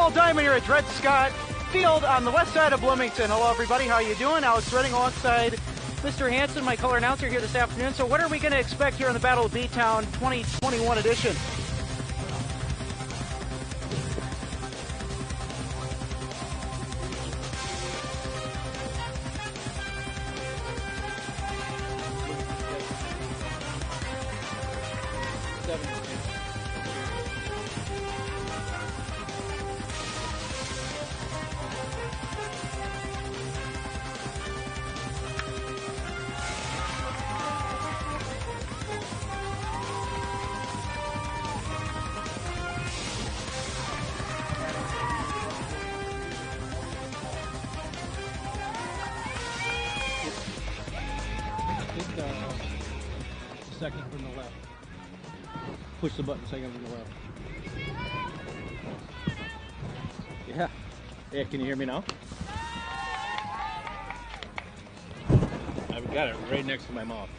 Softball Diamond here at Dred Scott Field on the west side of Bloomington. Hello, everybody. How you doing? Alex Redding alongside Mr. Hanson, my color announcer here this afternoon. So what are we going to expect here in the Battle of B-Town 2021 edition? Second from the left. Push the button second from the left. Yeah. Yeah, can you hear me now? I've got it right next to my mouth.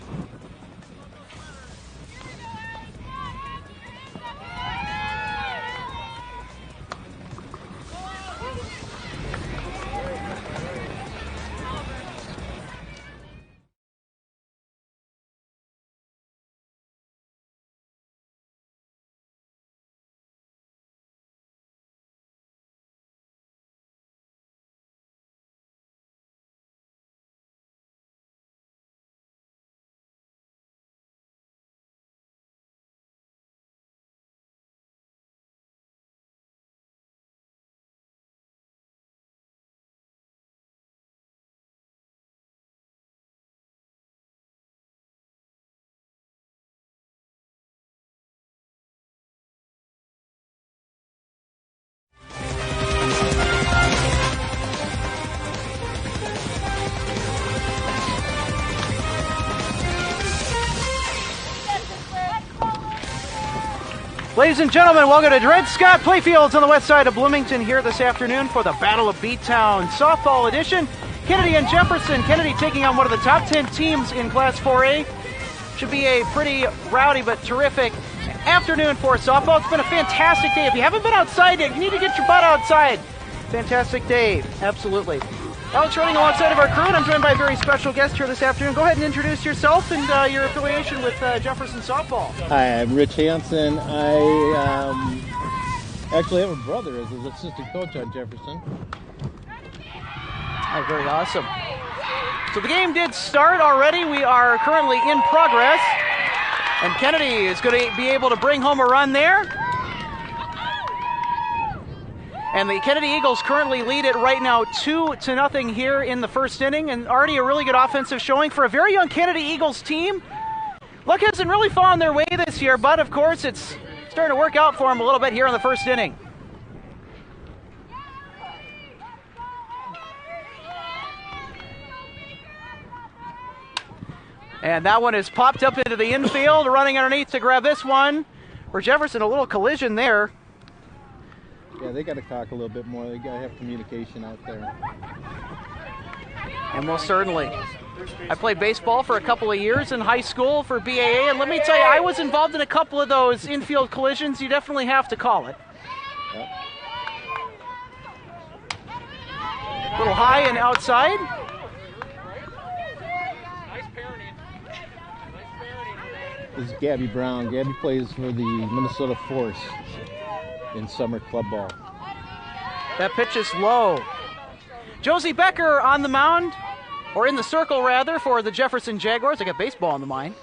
Ladies and gentlemen, welcome to Dred Scott Playfields on the west side of Bloomington here this afternoon for the Battle of B-Town Softball Edition. Kennedy and Jefferson. Kennedy taking on one of the top 10 teams in Class 4A. Should be a pretty rowdy but terrific afternoon for softball. It's been a fantastic day. If you haven't been outside yet, you need to get your butt outside. Fantastic day, absolutely. Alex Redding alongside of our crew, and I'm joined by a very special guest here this afternoon. Go ahead and introduce yourself and your affiliation with Jefferson Softball. Hi, I'm Rich Hanson. I actually have a brother as an assistant coach on Jefferson. Oh, very awesome. So the game did start already. We are currently in progress. And Kennedy is going to be able to bring home a run there. And the Kennedy Eagles currently lead it right now 2-0 here in the first inning, and already a really good offensive showing for a very young Kennedy Eagles team. Luck hasn't really fallen their way this year, but of course it's starting to work out for them a little bit here in the first inning. And that one is popped up into the infield, running underneath to grab this one. For Jefferson, a little collision there. Yeah, they got to talk a little bit more. They got to have communication out there. And most certainly. I played baseball for a couple of years in high school for BAA, and let me tell you, I was involved in a couple of those infield collisions. You definitely have to call it. Yep. A little high and outside. This is Gabby Brown. Gabby plays for the Minnesota Force in summer club ball. That pitch is low. Josie Becker on the mound, or in the circle rather, for the Jefferson Jaguars. I got baseball on the mind.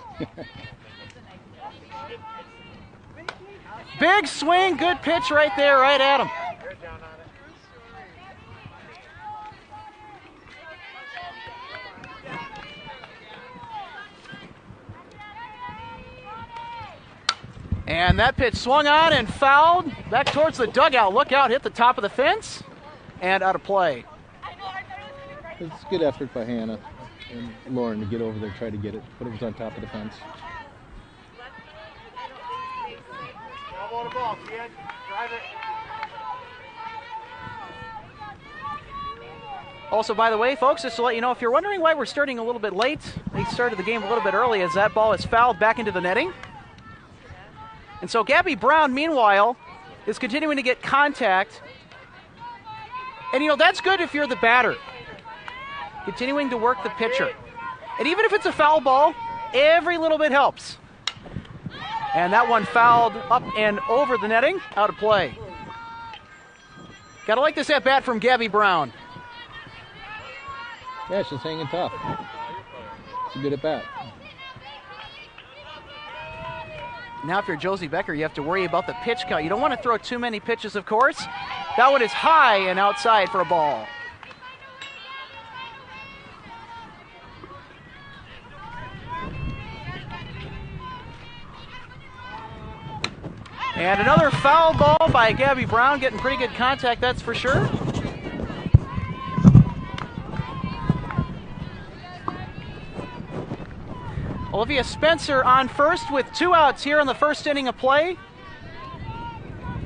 Big swing, good pitch right there, right at him. And that pitch swung on and fouled back towards the dugout. Look out, hit the top of the fence and out of play. It's a good effort by Hannah and Lauren to get over there, try to get it, but it was on top of the fence. Elbow the ball, kid. Drive it. Also, by the way, folks, just to let you know, if you're wondering why we're starting a little bit late, they started the game a little bit early as that ball is fouled back into the netting. And so Gabby Brown, meanwhile, is continuing to get contact And, you know, that's good if you're the batter. Continuing to work the pitcher. And even if it's a foul ball, every little bit helps. And that one fouled up and over the netting, out of play. Gotta like this at-bat from Gabby Brown. Yeah, she's hanging tough. It's a good at-bat. Now if you're Josie Becker, you have to worry about the pitch count. You don't want to throw too many pitches, of course. That one is high and outside for a ball. And another foul ball by Gabby Brown, getting pretty good contact, that's for sure. Olivia Spencer on first with 2 outs here in the first inning of play.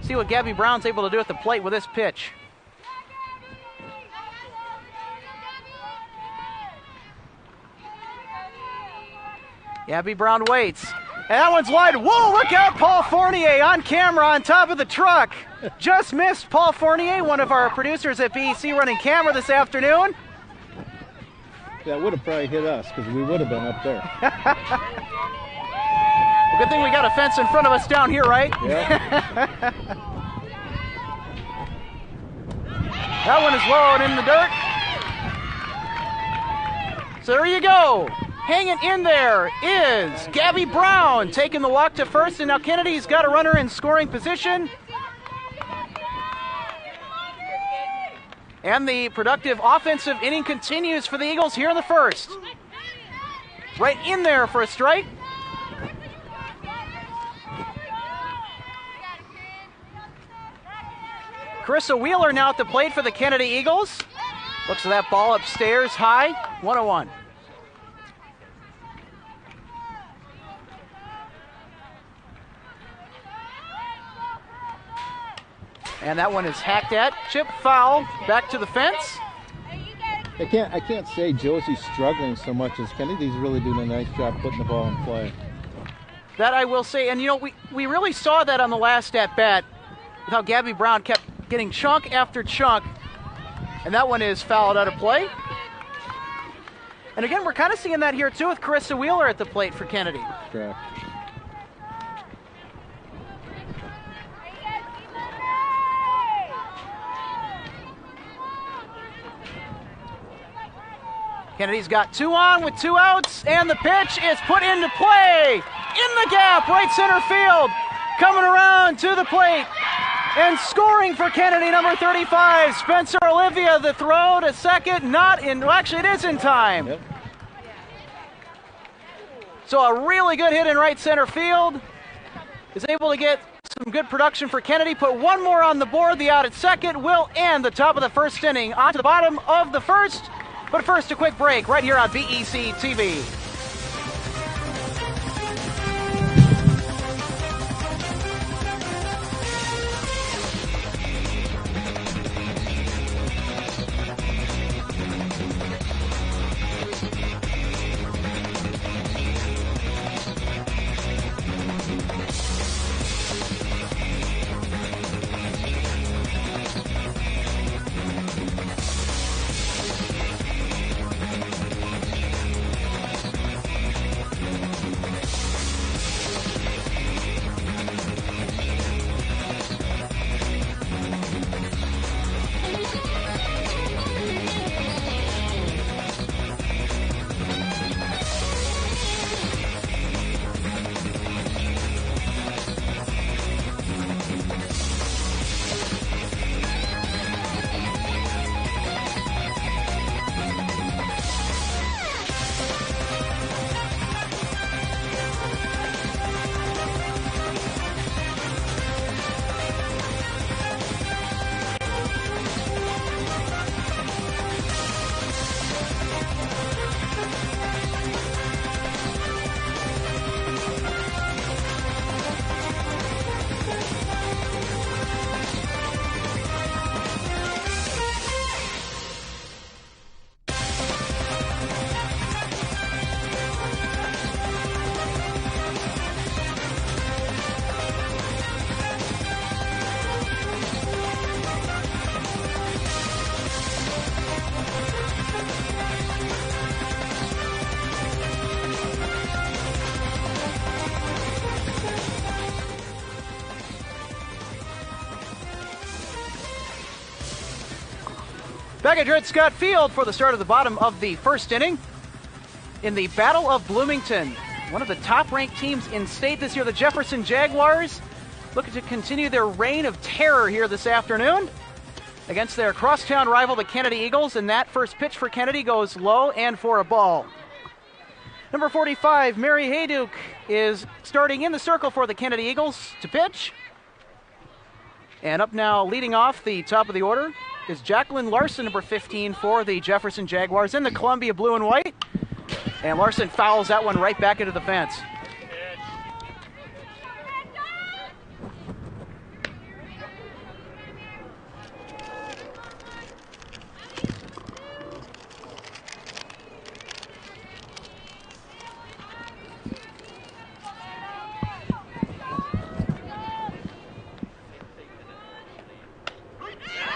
See what Gabby Brown's able to do at the plate with this pitch. Gabby Brown waits. And that one's wide. Whoa, look out, Paul Fournier on camera on top of the truck. Just missed Paul Fournier, one of our producers at BEC running camera this afternoon. That would have probably hit us because we would have been up there. Well, good thing we got a fence in front of us down here, right? Yeah. That one is low and in the dirt. So there you go. Hanging in there is Gabby Brown taking the walk to first, and now Kennedy's got a runner in scoring position. And the productive offensive inning continues for the Eagles here in the first. Right in there for a strike. Carissa Wheeler now at the plate for the Kennedy Eagles. Looks at that ball upstairs high, 1-0-1. And that one is hacked at. Chip foul, back to the fence. I can't say Josie's struggling so much as Kennedy's really doing a nice job putting the ball in play. That I will say, and you know, we really saw that on the last at-bat, with how Gabby Brown kept getting chunk after chunk, and that one is fouled out of play. And again, we're kind of seeing that here too with Carissa Wheeler at the plate for Kennedy. Correct. Kennedy's got 2 on with 2 outs, and the pitch is put into play. In the gap, right center field. Coming around to the plate. And scoring for Kennedy, number 35, Spencer Olivia. The throw to second, not in, well, actually it is in time. Yep. So a really good hit in right center field. Is able to get some good production for Kennedy. Put one more on the board. The out at second will end the top of the first inning. On to the bottom of the first. But first, a quick break right here on BEC-TV. Back at Dred Scott Field for the start of the bottom of the first inning in the Battle of Bloomington. One of the top-ranked teams in state this year, the Jefferson Jaguars, looking to continue their reign of terror here this afternoon against their crosstown rival, the Kennedy Eagles, and that first pitch for Kennedy goes low and for a ball. Number 45, Mary Hayduke, is starting in the circle for the Kennedy Eagles to pitch. And up now, leading off the top of the order, is Jacqueline Larson, number 15, for the Jefferson Jaguars in the Columbia blue and white. And Larson fouls that one right back into the fence.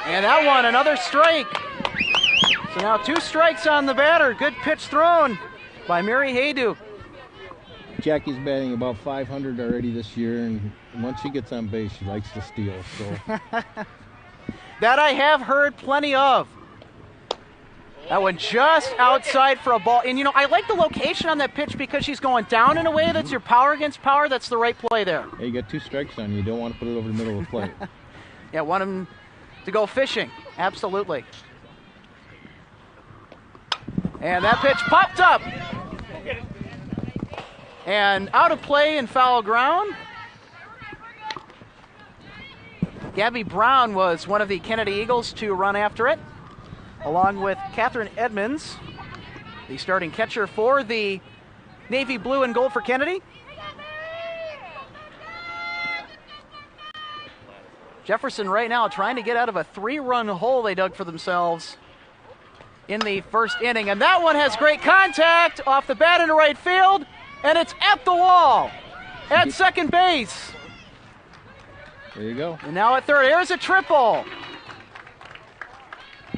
And that one, another strike. So now 2 strikes on the batter. Good pitch thrown by Mary Hayduke. Jackie's batting about 500 already this year, and once she gets on base, she likes to steal. So that I have heard plenty of. That one just outside for a ball. And, you know, I like the location on that pitch because she's going down in a way that's your power against power. That's the right play there. Hey, you got 2 strikes on you. You don't want to put it over the middle of the plate. Yeah, want him to go fishing. Absolutely. And that pitch popped up. And out of play in foul ground. Gabby Brown was one of the Kennedy Eagles to run after it, along with Catherine Edmonds, the starting catcher for the Navy blue and gold for Kennedy. Jefferson right now trying to get out of a 3-run hole they dug for themselves in the first inning. And that one has great contact off the bat into right field, and it's at the wall at second base. There you go. And now at third, here's a triple.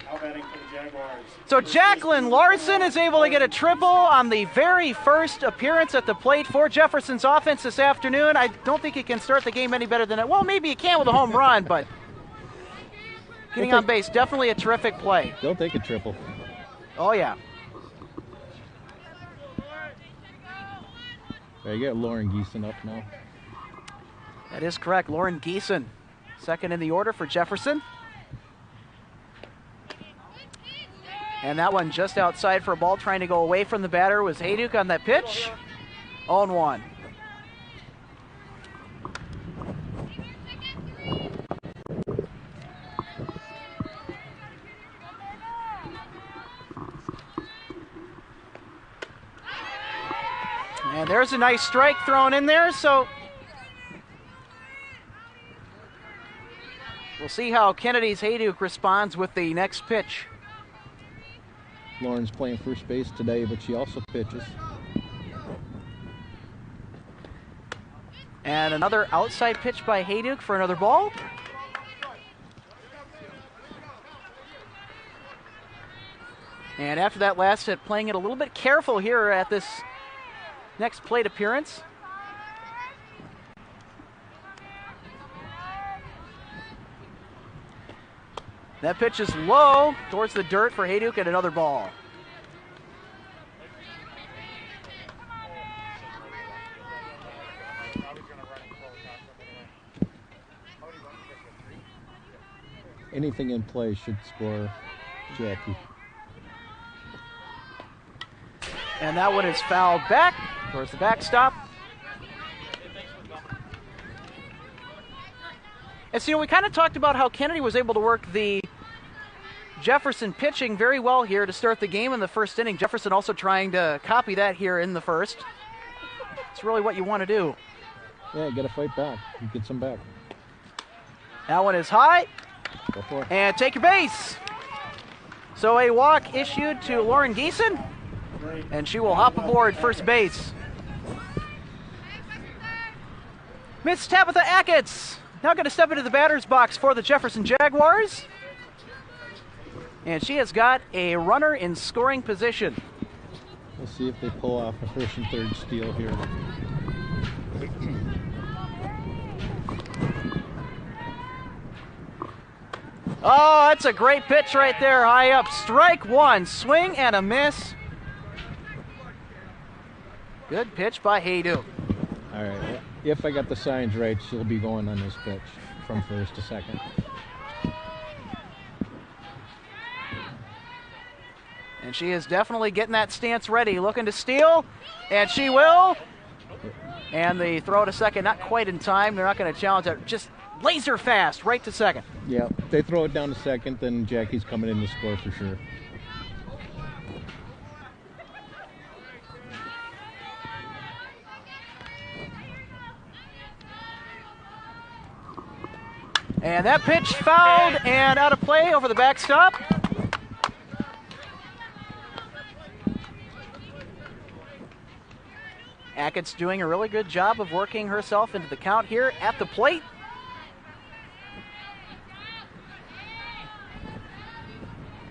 Now batting for the Jaguars. So Jacqueline Larson is able to get a triple on the very first appearance at the plate for Jefferson's offense this afternoon. I don't think he can start the game any better than that. Well, maybe he can with a home run, but getting on base, definitely a terrific play. They'll take a triple. Oh, yeah. There you got Lauren Geeson up now. That is correct. Lauren Geeson, second in the order for Jefferson. And that one just outside for a ball, trying to go away from the batter was Hayduke on that pitch. 0-1. And there's a nice strike thrown in there, so we'll see how Kennedy's Hayduke responds with the next pitch. Lauren's playing first base today, but she also pitches. And another outside pitch by Hayduke for another ball. And after that last hit, playing it a little bit careful here at this next plate appearance. That pitch is low towards the dirt for Hayduke and another ball. Anything in play should score Jackie. And that one is fouled back towards the backstop. And so, you know, we kind of talked about how Kennedy was able to work the Jefferson pitching very well here to start the game in the first inning. Jefferson also trying to copy that here in the first. It's really what you want to do. Yeah, got to fight back. You get some back. That one is high. Go for it. And take your base. So a walk issued to Lauren Geeson, and she will hop aboard first base. Miss Tabitha Achatz now going to step into the batter's box for the Jefferson Jaguars. And she has got a runner in scoring position. We'll see if they pull off a first and third steal here. Oh, that's a great pitch right there, high up. Strike one, swing and a miss. Good pitch by Haydu. All right, if I got the signs right, she'll be going on this pitch from first to second. And she is definitely getting that stance ready, looking to steal, and she will. And the throw to second, not quite in time. They're not going to challenge it. Just laser fast, right to second. Yeah, if they throw it down to second, then Jackie's coming in to score for sure. And that pitch fouled and out of play over the backstop. Hackett's doing a really good job of working herself into the count here at the plate.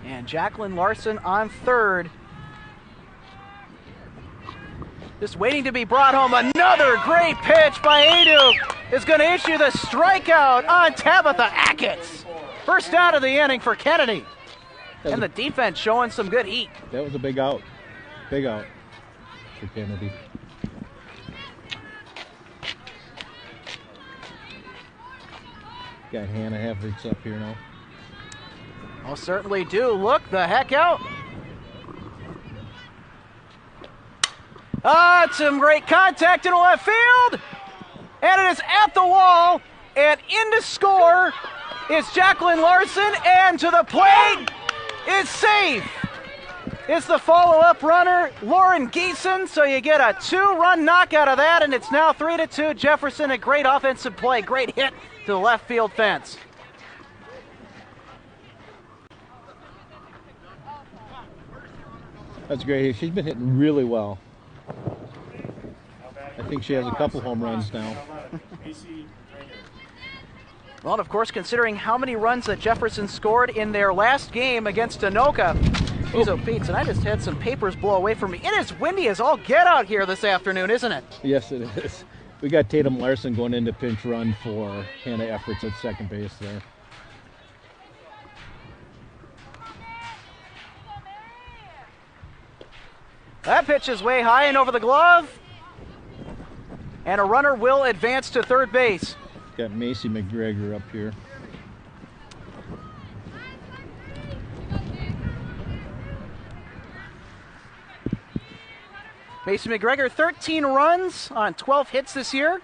And Jacqueline Larson on third. Just waiting to be brought home. Another great pitch by Adu is going to issue the strikeout on Tabitha Hackett. First out of the inning for Kennedy. And the defense showing some good heat. That was a big out. Big out for Kennedy. Got Hannah Hefferts up here now. Oh, certainly do. Look the heck out. Some great contact in left field. And it is at the wall. And in to score is Jacqueline Larson. And to the plate is safe. It's the follow-up runner, Lauren Geeson. So you get a 2-run knock out of that. And it's now 3-2 Jefferson. A great offensive play. Great hit to the left field fence. That's great. She's been hitting really well. I think she has a couple home runs now. Well, and of course, considering how many runs that Jefferson scored in their last game against Anoka. Oh, Pete, and I just had some papers blow away from me. It is windy as all get out here this afternoon, isn't it? Yes, it is. We got Tatum Larson going into pinch run for Hannah Efforts at second base there. That pitch is way high and over the glove. And a runner will advance to third base. Got Macy McGregor up here. Macy McGregor, 13 runs on 12 hits this year.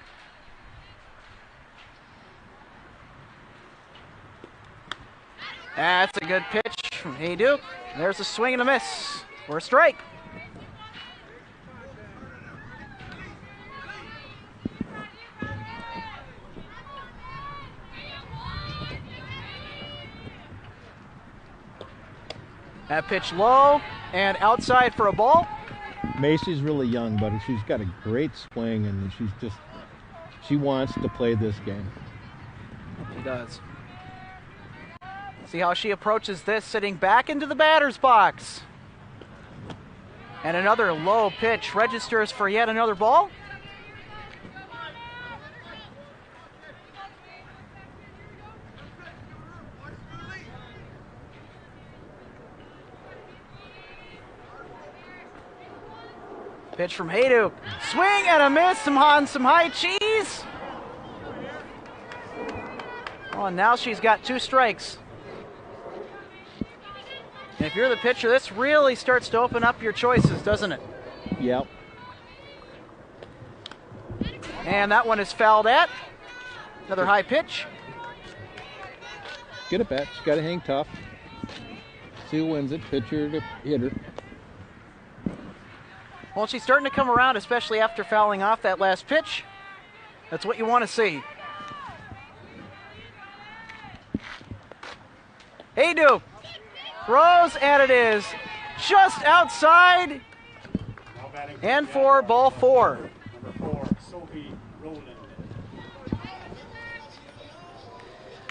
That's a good pitch from Haydu. There's a swing and a miss for a strike. That pitch low and outside for a ball. Macy's really young, but she's got a great swing, and she wants to play this game. She does. See how she approaches this, sitting back into the batter's box. And another low pitch registers for yet another ball. Pitch from Haydu. Swing and a miss. Some high cheese. Oh, and now she's got 2 strikes. And if you're the pitcher, this really starts to open up your choices, doesn't it? Yep. And that one is fouled at. Another high pitch. Get it back. She's got to hang tough. See who wins it. Pitcher to hitter. Well, she's starting to come around, especially after fouling off that last pitch. That's what you want to see. Haydu throws, and it is just outside. And for ball 4. Number 4, Sophie Rowland.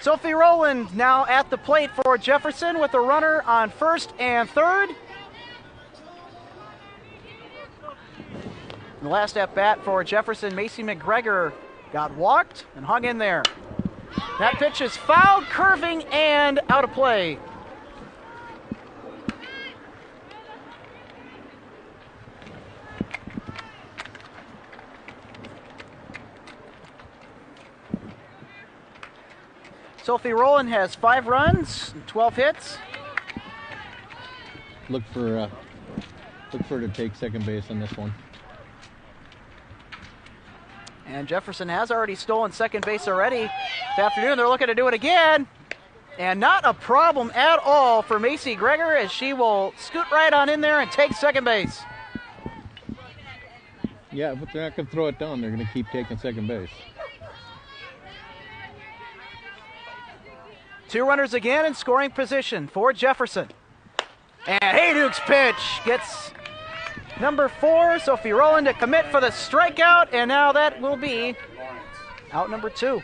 Sophie Rowland now at the plate for Jefferson with a runner on first and third. The last at bat for Jefferson, Macy McGregor got walked and hung in there. That pitch is fouled, curving, and out of play. Sophie Rowland has 5 runs, 12 hits. Look for her to take second base on this one. And Jefferson has already stolen second base already this afternoon. They're looking to do it again. And not a problem at all for Macy Greger, as she will scoot right on in there and take second base. Yeah, but they're not going to throw it down. They're going to keep taking second base. 2 runners again in scoring position for Jefferson. And Hayduke's pitch gets number 4, Sophie Rowland, to commit for the strikeout, and now that will be out number 2.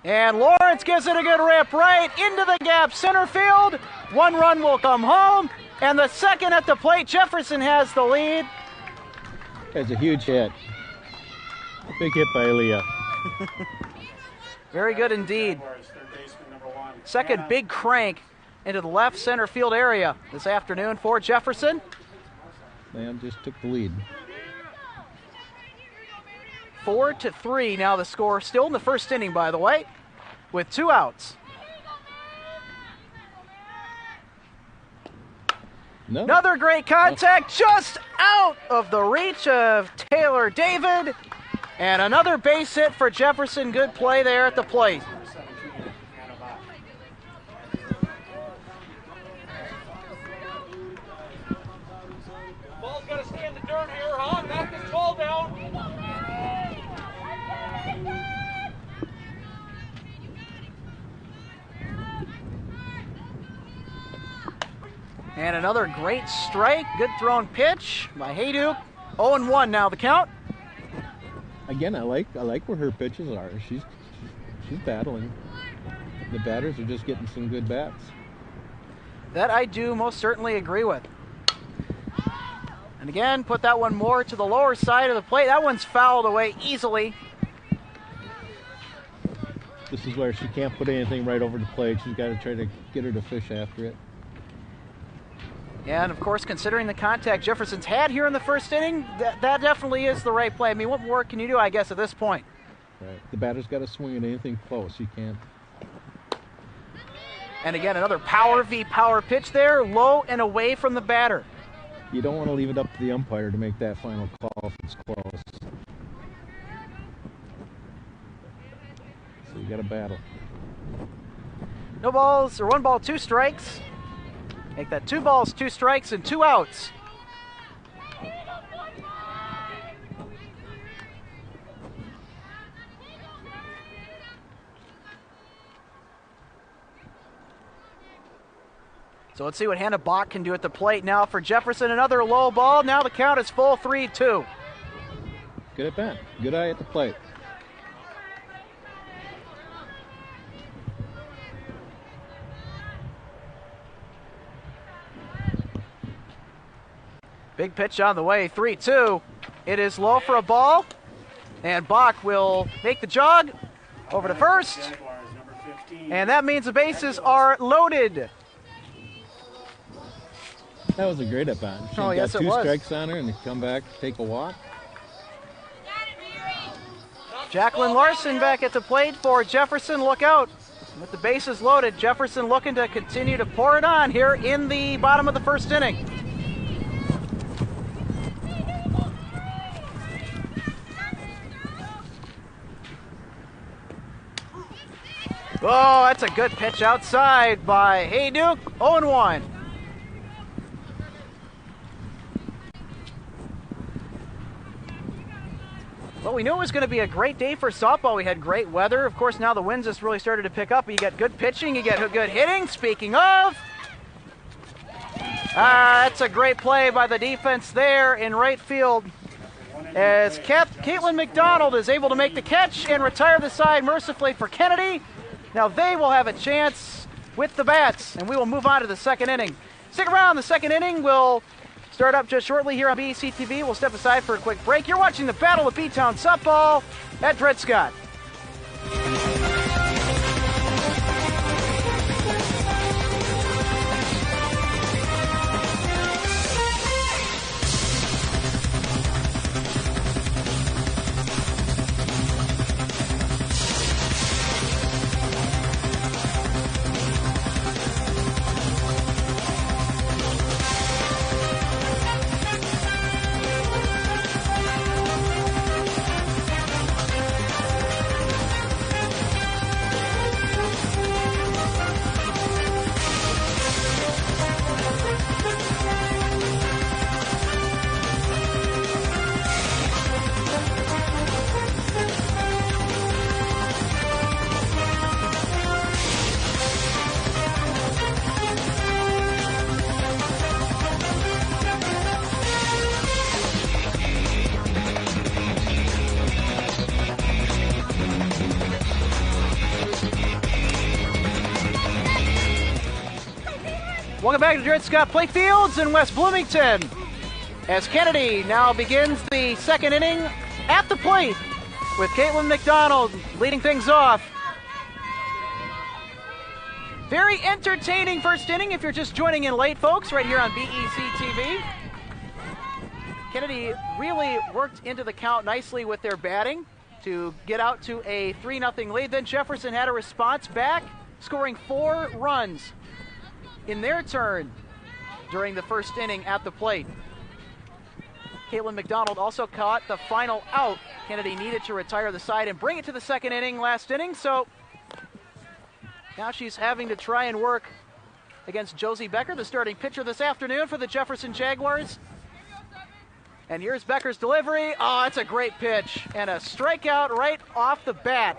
And Lawrence gives it a good rip right into the gap, center field. 1 run will come home, and the second at the plate. Jefferson has the lead. That's a huge hit. Big hit by Aaliyah. Very good indeed. Second big crank into the left center field area this afternoon for Jefferson. Man just took the lead. 4-3 now the score, still in the first inning, by the way, with 2 outs. No. Another great contact, just out of the reach of Taylor David. And another base hit for Jefferson. Good play there at the plate. Ball's got to stay in the dirt here, huh? Knock this ball down. And another great strike. Good thrown pitch by Hayduke. 0-1 now the count. Again, I like where her pitches are. She's battling. The batters are just getting some good bats. That I do most certainly agree with. And again, put that one more to the lower side of the plate. That one's fouled away easily. This is where she can't put anything right over the plate. She's got to try to get her to fish after it. And of course, considering the contact Jefferson's had here in the first inning, that definitely is the right play. I mean, what more can you do, I guess, at this point? Right. The batter's got to swing at anything close. You can't. And again, another power v power pitch there, low and away from the batter. You don't want to leave it up to the umpire to make that final call if it's close. So you got to battle. No balls, or 1 ball, 2 strikes. Make that 2 balls, 2 strikes, and 2 outs. So let's see what Hannah Bach can do at the plate now for Jefferson. Another low ball. Now the count is full, 3-2. Good at bat. Good eye at the plate. Big pitch on the way, 3-2. It is low for a ball, and Bach will make the jog over to first, and that means the bases are loaded. That was a great at bat. She got 2 strikes on her, and they come back, take a walk. Jacqueline Larson back at the plate for Jefferson. Look out. With the bases loaded, Jefferson looking to continue to pour it on here in the bottom of the first inning. Oh, that's a good pitch outside by Hayduke. 0-1. Well, we knew it was going to be a great day for softball. We had great weather. Of course, now the winds just really started to pick up. You get good pitching, you get good hitting. Speaking of, that's a great play by the defense there in right field, as Caitlin McDonald is able to make the catch and retire the side mercifully for Kennedy. Now they will have a chance with the bats, and we will move on to the second inning. Stick around. The second inning will start up just shortly here on BEC-TV. We'll step aside for a quick break. You're watching the Battle of B-Town Softball at Dred Scott. Welcome back to Dred Scott Playfields in West Bloomington as Kennedy now begins the second inning at the plate with Caitlin McDonald leading things off. Very entertaining first inning if you're just joining in late, folks, right here on BEC-TV. Kennedy really worked into the count nicely with their batting to get out to a 3-0 lead. Then Jefferson had a response back, scoring 4 runs in their turn during the first inning at the plate. Caitlin McDonald also caught the final out. Kennedy needed to retire the side and bring it to the second inning last inning, so now she's having to try and work against Josie Becker, the starting pitcher this afternoon for the Jefferson Jaguars. And here's Becker's delivery. Oh, it's a great pitch and a strikeout right off the bat.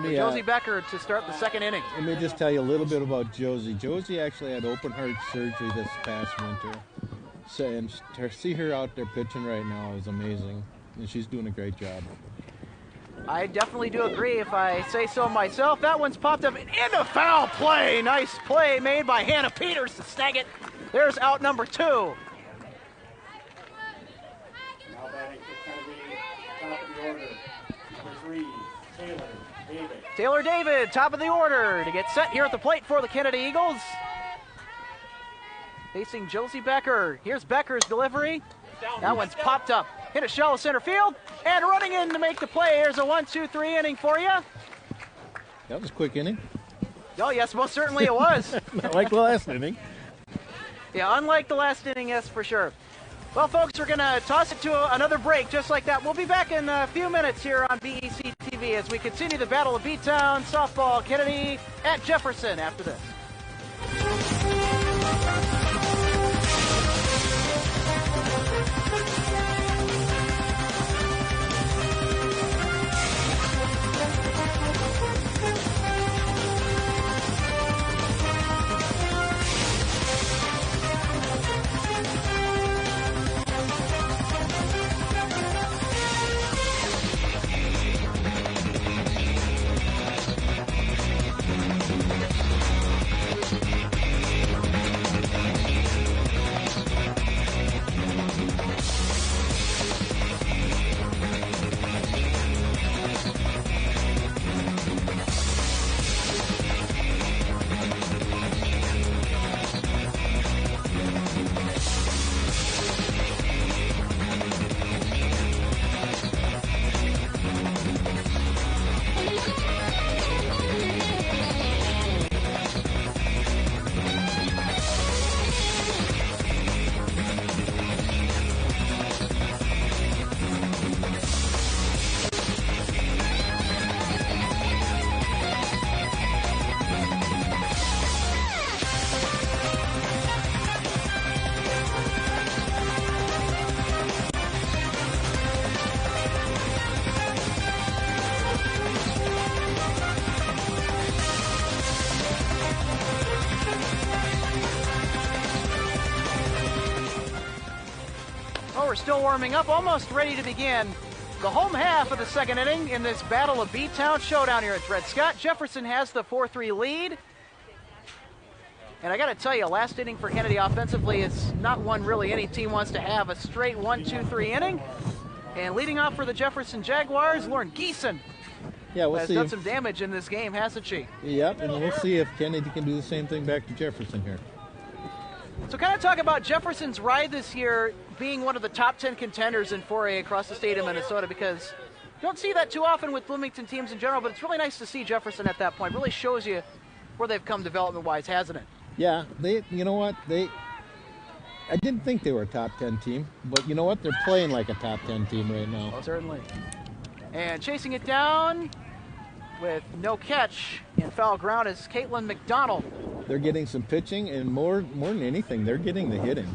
Josie Becker to start the second inning. Let me just tell you a little bit about Josie. Josie actually had open heart surgery this past winter. So, and to see her out there pitching right now is amazing. And she's doing a great job. I definitely do agree if I say so myself. That one's popped up into foul play. Nice play made by Hannah Peters to snag it. There's out number 2. Now batting for Kennedy, top of the order. Number 3, Taylor David, top of the order to get set here at the plate for the Kennedy Eagles. Facing Josie Becker. Here's Becker's delivery. That one's popped up. Hit a shallow center field. And running in to make the play. Here's a 1-2-3 inning for you. That was a quick inning. Oh, yes, most certainly it was. Not like the last inning. Yeah, unlike the last inning, yes, for sure. Well, folks, we're going to toss it to another break just like that. We'll be back in a few minutes here on BEC-TV as we continue the Battle of B-Town Softball. Kennedy at Jefferson after this. We're still warming up, almost ready to begin the home half of the second inning in this Battle of B-Town showdown here at Dred Scott. Jefferson has the 4-3 lead. And I got to tell you, last inning for Kennedy offensively is not one really any team wants to have. A straight 1-2-3 inning. And leading off for the Jefferson Jaguars, Lauren Geeson has done some damage in this game, hasn't she? Yep, and we'll see if Kennedy can do the same thing back to Jefferson here. So kind of talk about Jefferson's ride this year being one of the top 10 contenders in 4A across the state of Minnesota, because you don't see that too often with Bloomington teams in general, but it's really nice to see Jefferson at that point. Really shows you where they've come development-wise, hasn't it? Yeah, you know what? I didn't think they were a top 10 team, but you know what? They're playing like a top 10 team right now. Oh, certainly. And chasing it down with no catch in foul ground is Caitlin McDonald. They're getting some pitching, and more than anything, they're getting the hitting.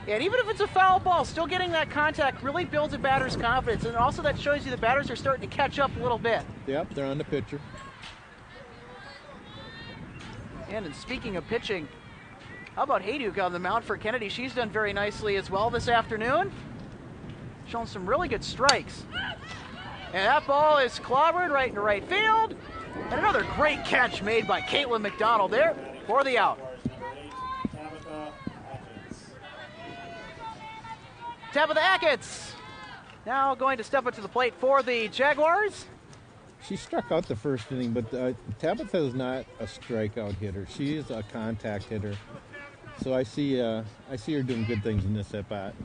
And even if it's a foul ball, still getting that contact really builds a batter's confidence, and also that shows you the batters are starting to catch up a little bit. Yep, they're on the pitcher. And speaking of pitching, how about Hayduk on the mound for Kennedy? She's done very nicely as well this afternoon. Shown some really good strikes. And that ball is clobbered right into right field. And another great catch made by Caitlin McDonald there for the out. Tabitha Achatz now going to step up to the plate for the Jaguars. She struck out the first inning, but Tabitha is not a strikeout hitter. She is a contact hitter. So I see her doing good things in this at-bat.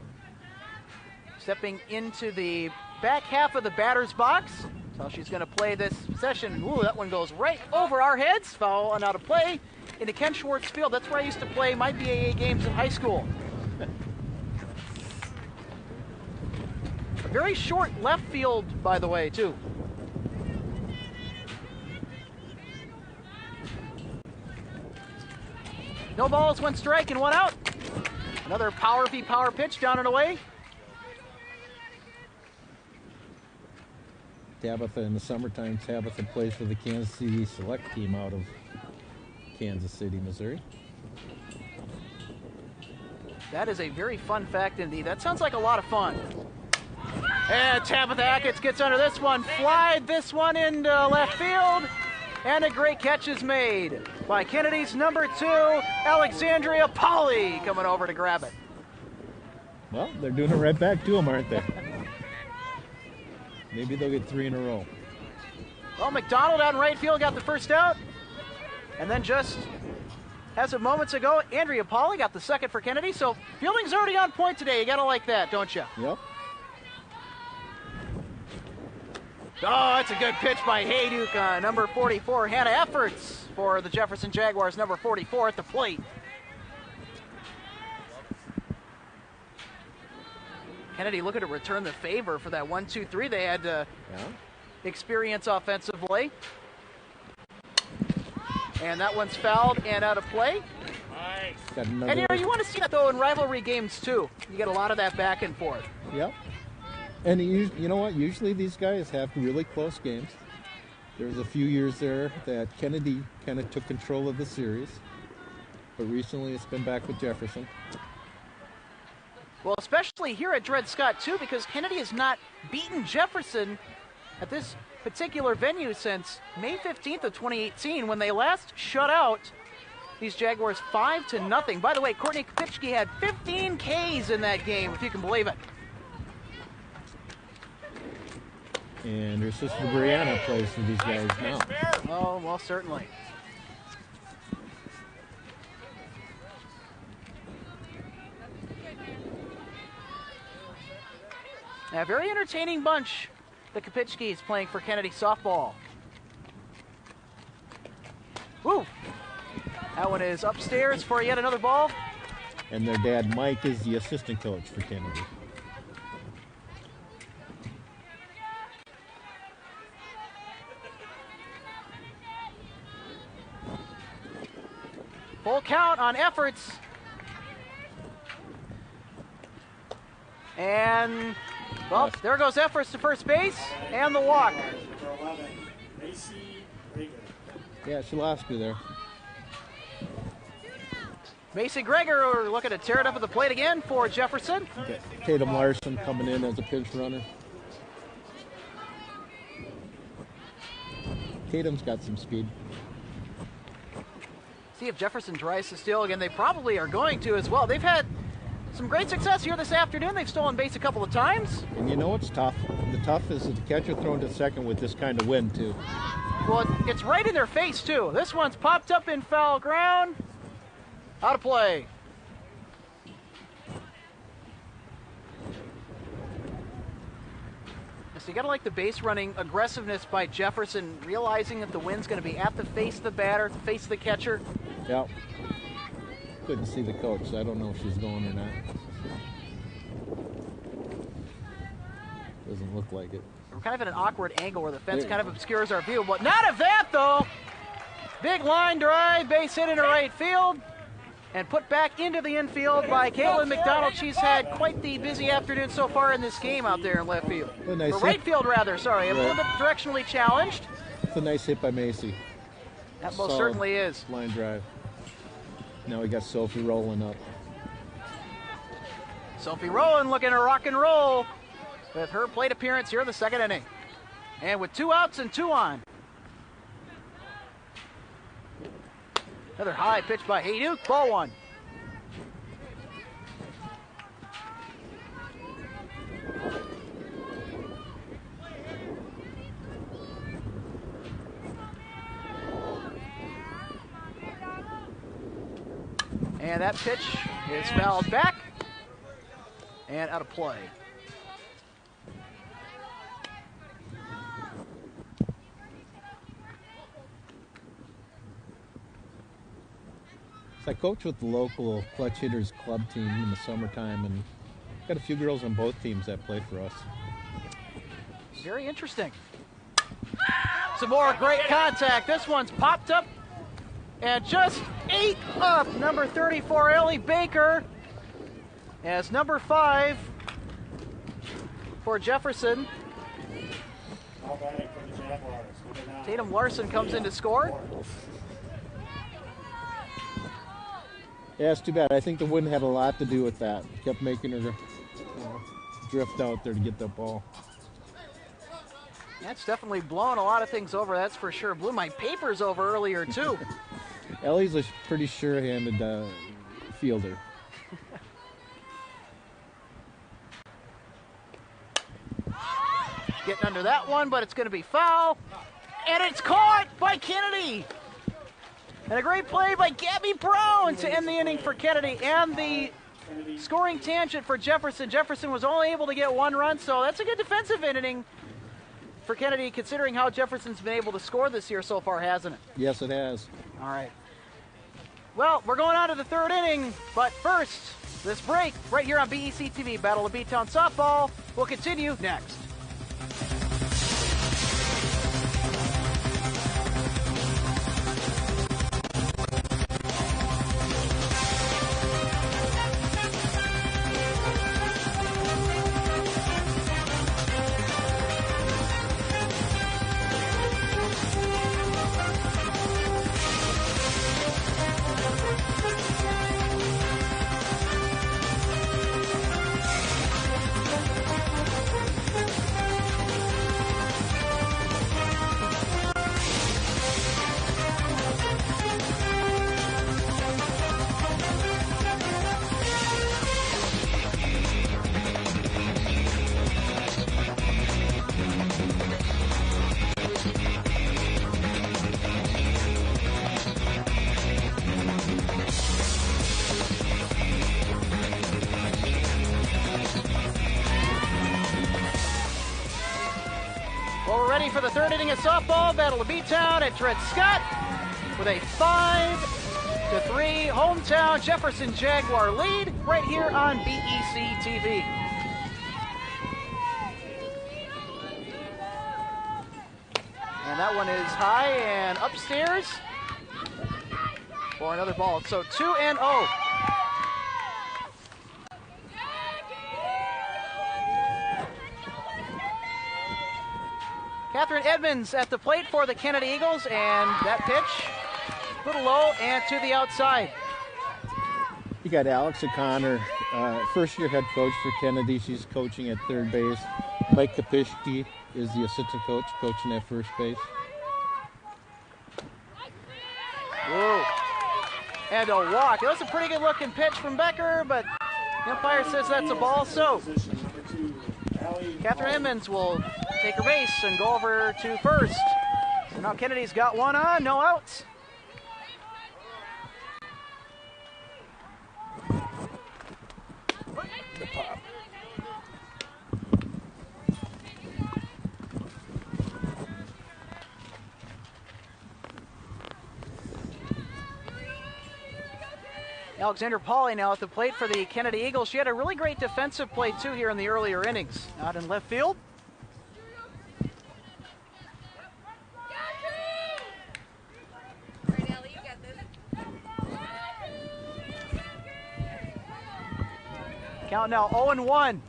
Stepping into the back half of the batter's box. So she's going to play this session. Ooh, that one goes right over our heads. Foul and out of play into Ken Schwartz Field. That's where I used to play my BAA games in high school. A very short left field, by the way, too. No balls, one strike, and one out. Another power pitch down and away. Tabitha, in the summertime, Tabitha plays for the Kansas City Select team out of Kansas City, Missouri. That is a very fun fact indeed. That sounds like a lot of fun. And Tabitha Achatz gets under this one, flied this one into left field, and a great catch is made by Kennedy's number 2, Alexandria Polly, coming over to grab it. Well, they're doing it right back to them, aren't they? Maybe they'll get 3 in a row. Well, McDonald out in right field got the first out. And then just as of moments ago, Andrea Polly got the second for Kennedy. So fielding's already on point today. You got to like that, don't you? Yep. Oh, that's a good pitch by Hayduk, number 44. Hannah Efforts for the Jefferson Jaguars, number 44 at the plate. Kennedy looking to return the favor for that 1-2-3 they had to experience offensively. And that one's fouled and out of play. Nice. And you want to see that, though, in rivalry games, too. You get a lot of that back and forth. Yep. And you know what? Usually these guys have really close games. There was a few years there that Kennedy kind of took control of the series. But recently it's been back with Jefferson. Well, especially here at Dred Scott, too, because Kennedy has not beaten Jefferson at this particular venue since May 15th of 2018, when they last shut out these Jaguars 5-0. By the way, Courtney Kopicki had 15 Ks in that game, if you can believe it. And her sister Brianna plays for these guys now. Oh, well, certainly. A very entertaining bunch, the Kopicki's playing for Kennedy softball. Woo! That one is upstairs for yet another ball. And their dad, Mike, is the assistant coach for Kennedy. Full count on Efforts. And, well, there goes Efforts to first base and the walk. Yeah, she lost me there. Macy Gregor looking to tear it up at the plate again for Jefferson. Okay. Tatum Larson coming in as a pinch runner. Tatum's got some speed. See if Jefferson tries to steal again. They probably are going to as well. They've had some great success here this afternoon. They've stolen base a couple of times. And you know what's tough? The tough is the catcher thrown to second with this kind of wind, too. Well, it's right in their face, too. This one's popped up in foul ground. Out of play. So you got to like the base running aggressiveness by Jefferson, realizing that the wind's going to be at the face of the batter, the face of the catcher. Yep. Couldn't see the coach, so I don't know if she's going or not. Doesn't look like it. We're kind of at an awkward angle where the fence kind of obscures our view, but not of that, though. Big line drive, base hit into right field, and put back into the infield by Caitlin McDonald. She's had quite the busy afternoon so far in this game out there in left field. Nice or right field, rather, sorry. A little bit directionally challenged. It's a nice hit by Macy. That most certainly is. Line drive. Now we got Sophie rolling up. Sophie Rowland looking to rock and roll with her plate appearance here in the second inning. And with 2 outs and 2 on. Another high pitch by Hayduk, ball 1. And that pitch is fouled back and out of play. I coach with the local clutch hitters club team in the summertime, and got a few girls on both teams that play for us. Very interesting. Some more great contact. This one's popped up and just ate up number 34, Ellie Baker, as number 5 for Jefferson. Tatum Larson comes in to score. Yeah, it's too bad. I think the wind had a lot to do with that. Kept making her drift out there to get that ball. That's definitely blown a lot of things over, that's for sure. Blew my papers over earlier, too. Ellie's a pretty sure-handed fielder. Getting under that one, but it's going to be foul. And it's caught by Kennedy. And a great play by Gabby Brown to end the inning for Kennedy. And the scoring tangent for Jefferson. Jefferson was only able to get 1 run, so that's a good defensive inning for Kennedy, considering how Jefferson's been able to score this year so far, hasn't it? Yes, it has. All right. Well, we're going on to the 3rd inning, but first, this break right here on BEC-TV, Battle of B-Town Softball, will continue next. For the 3rd inning of softball, Battle of B-Town at Dred Scott with a 5-3 hometown Jefferson Jaguar lead right here on BEC-TV. And that one is high and upstairs for another ball. So 2-0. Catherine Edmonds at the plate for the Kennedy Eagles, and that pitch, a little low and to the outside. You got Alex O'Connor, first-year head coach for Kennedy. She's coaching at 3rd base. Mike Kapishki is the assistant coach, coaching at 1st base. Whoa. and a walk. It was a pretty good looking pitch from Becker, but the umpire says that's a ball, so Catherine Edmonds will take her base and go over to first. So now Kennedy's got one on, no outs. The pop. Alexander Pauly now at the plate for the Kennedy Eagles. She had a really great defensive play, too, here in the earlier innings. Out in left field. Count now 0-1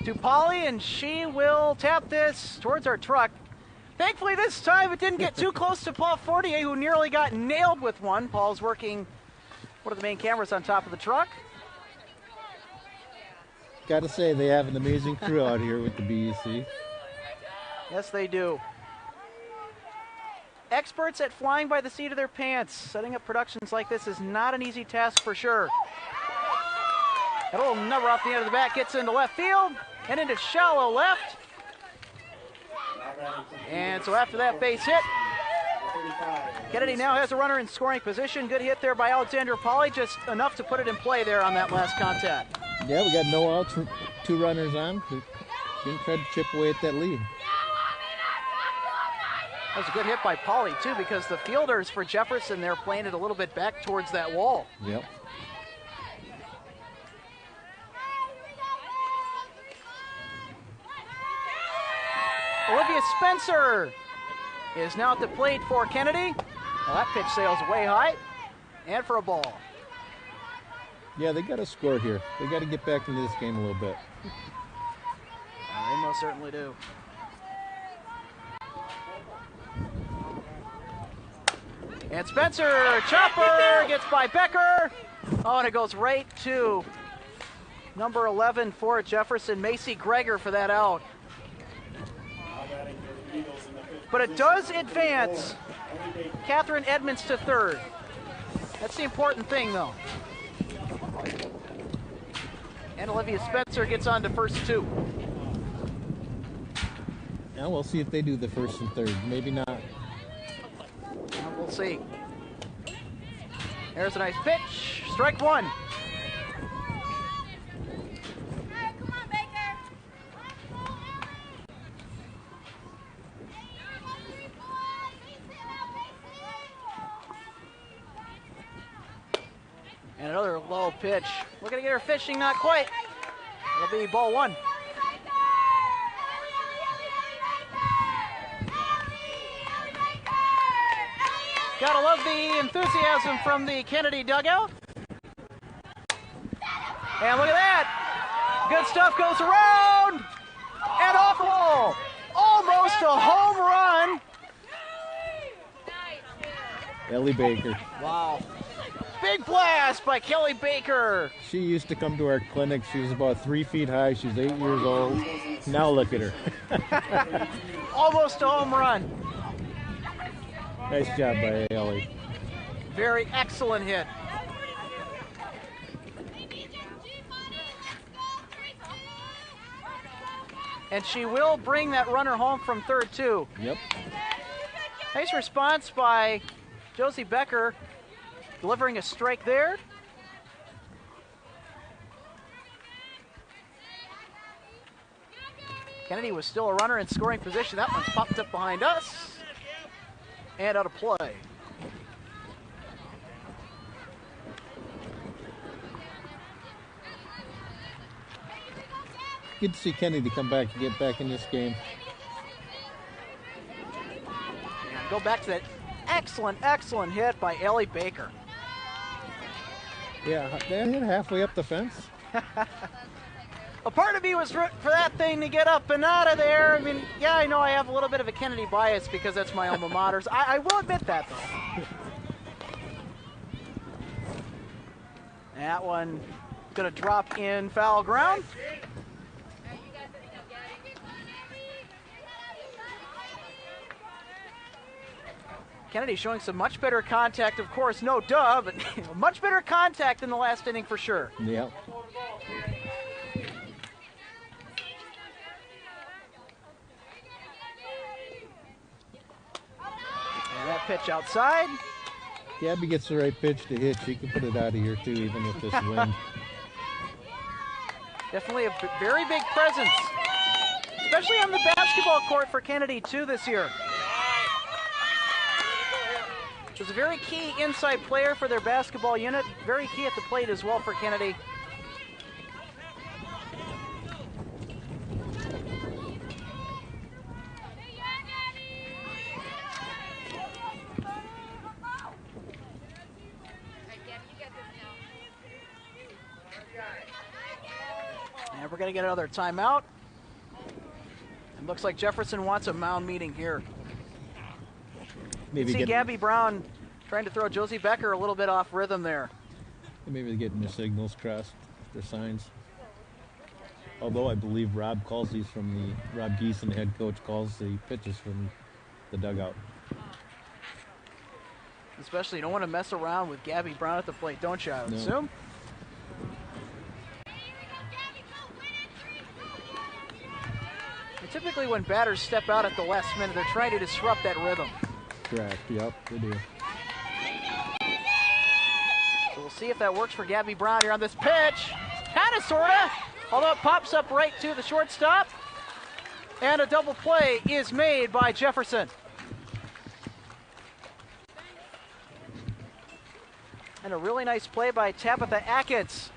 to Pauly, and she will tap this towards our truck. Thankfully, this time it didn't get too close to Paul Fortier, who nearly got nailed with one. Paul's working one of the main cameras on top of the truck. Got to say, they have an amazing crew out here with the BEC. Yes, they do. Experts at flying by the seat of their pants. Setting up productions like this is not an easy task for sure. That little number off the end of the bat gets into left field and into shallow left. And so after that base hit, Kennedy now has a runner in scoring position. Good hit there by Alexander Pauly, just enough to put it in play there on that last contact. Yeah, we got no outs, 2 runners on. Didn't try to chip away at that lead. That was a good hit by Pauly, too, because the fielders for Jefferson, they're playing it a little bit back towards that wall. Yep. Olivia Spencer is now at the plate for Kennedy. Well, that pitch sails way high, and for a ball. Yeah, they got to score here. They got to get back into this game a little bit. They most certainly do. And Spencer, chopper, gets by Becker. Oh, and it goes right to number 11 for Jefferson, Macy Greger, for that out. But it does advance Catherine Edmonds to third. That's the important thing, though. And Olivia Spencer gets on to first 2. Now we'll see if they do the first and third. Maybe not. Well, we'll see. There's a nice pitch. Strike 1. And another low pitch. Looking to get her fishing, not quite. It'll be ball 1. Gotta love the enthusiasm from the Kennedy dugout. And look at that. Good stuff goes around. And off the wall. Almost a home run. Ellie Baker. Wow. Big blast by Kelly Baker. She used to come to our clinic. She was about 3 feet high. She was 8 years old. Now look at her. Almost a home run. Nice job by Ellie. Very excellent hit. And she will bring that runner home from third, too. Yep. Nice response by Josie Becker, delivering a strike there. Kennedy was still a runner in scoring position. That one's popped up behind us and out of play. Good to see Kennedy come back and get back in this game. And go back to that excellent hit by Ellie Baker. Yeah, they hit halfway up the fence. A part of me was rooting for that thing to get up and out of there. I mean, yeah, I know I have a little bit of a Kennedy bias because that's my alma mater. I will admit that, though. That one going to drop in foul ground. Kennedy showing some much better contact, of course, no duh, but much better contact in the last inning for sure. Yep. And that pitch outside. Gabby gets the right pitch to hit. She can put it out of here, too, even with this wind. Definitely a very big presence, especially on the basketball court for Kennedy, too, this year. Was a very key inside player for their basketball unit, very key at the plate as well for Kennedy. And we're going to get another timeout. It looks like Jefferson wants a mound meeting here. Maybe see Gabby Brown trying to throw Josie Becker a little bit off rhythm there. Maybe they're getting their signals crossed, their signs. Although I believe Rob Geeson, the head coach, calls the pitches from the dugout. Especially, you don't want to mess around with Gabby Brown at the plate, don't you, I would assume? And typically when batters step out at the last minute, they're trying to disrupt that rhythm. Correct, yep, they do. So we'll see if that works for Gabby Brown here on this pitch. Kind of, sort of, although it pops up right to the shortstop. And a double play is made by Jefferson. And a really nice play by Tabitha Atkins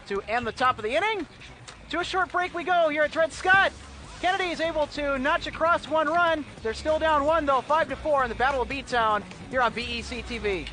to end the top of the inning. To a short break we go here at Dred Scott. Kennedy is able to notch across one run. They're still down one, though, 5-4 in the Battle of B-Town here on BEC-TV.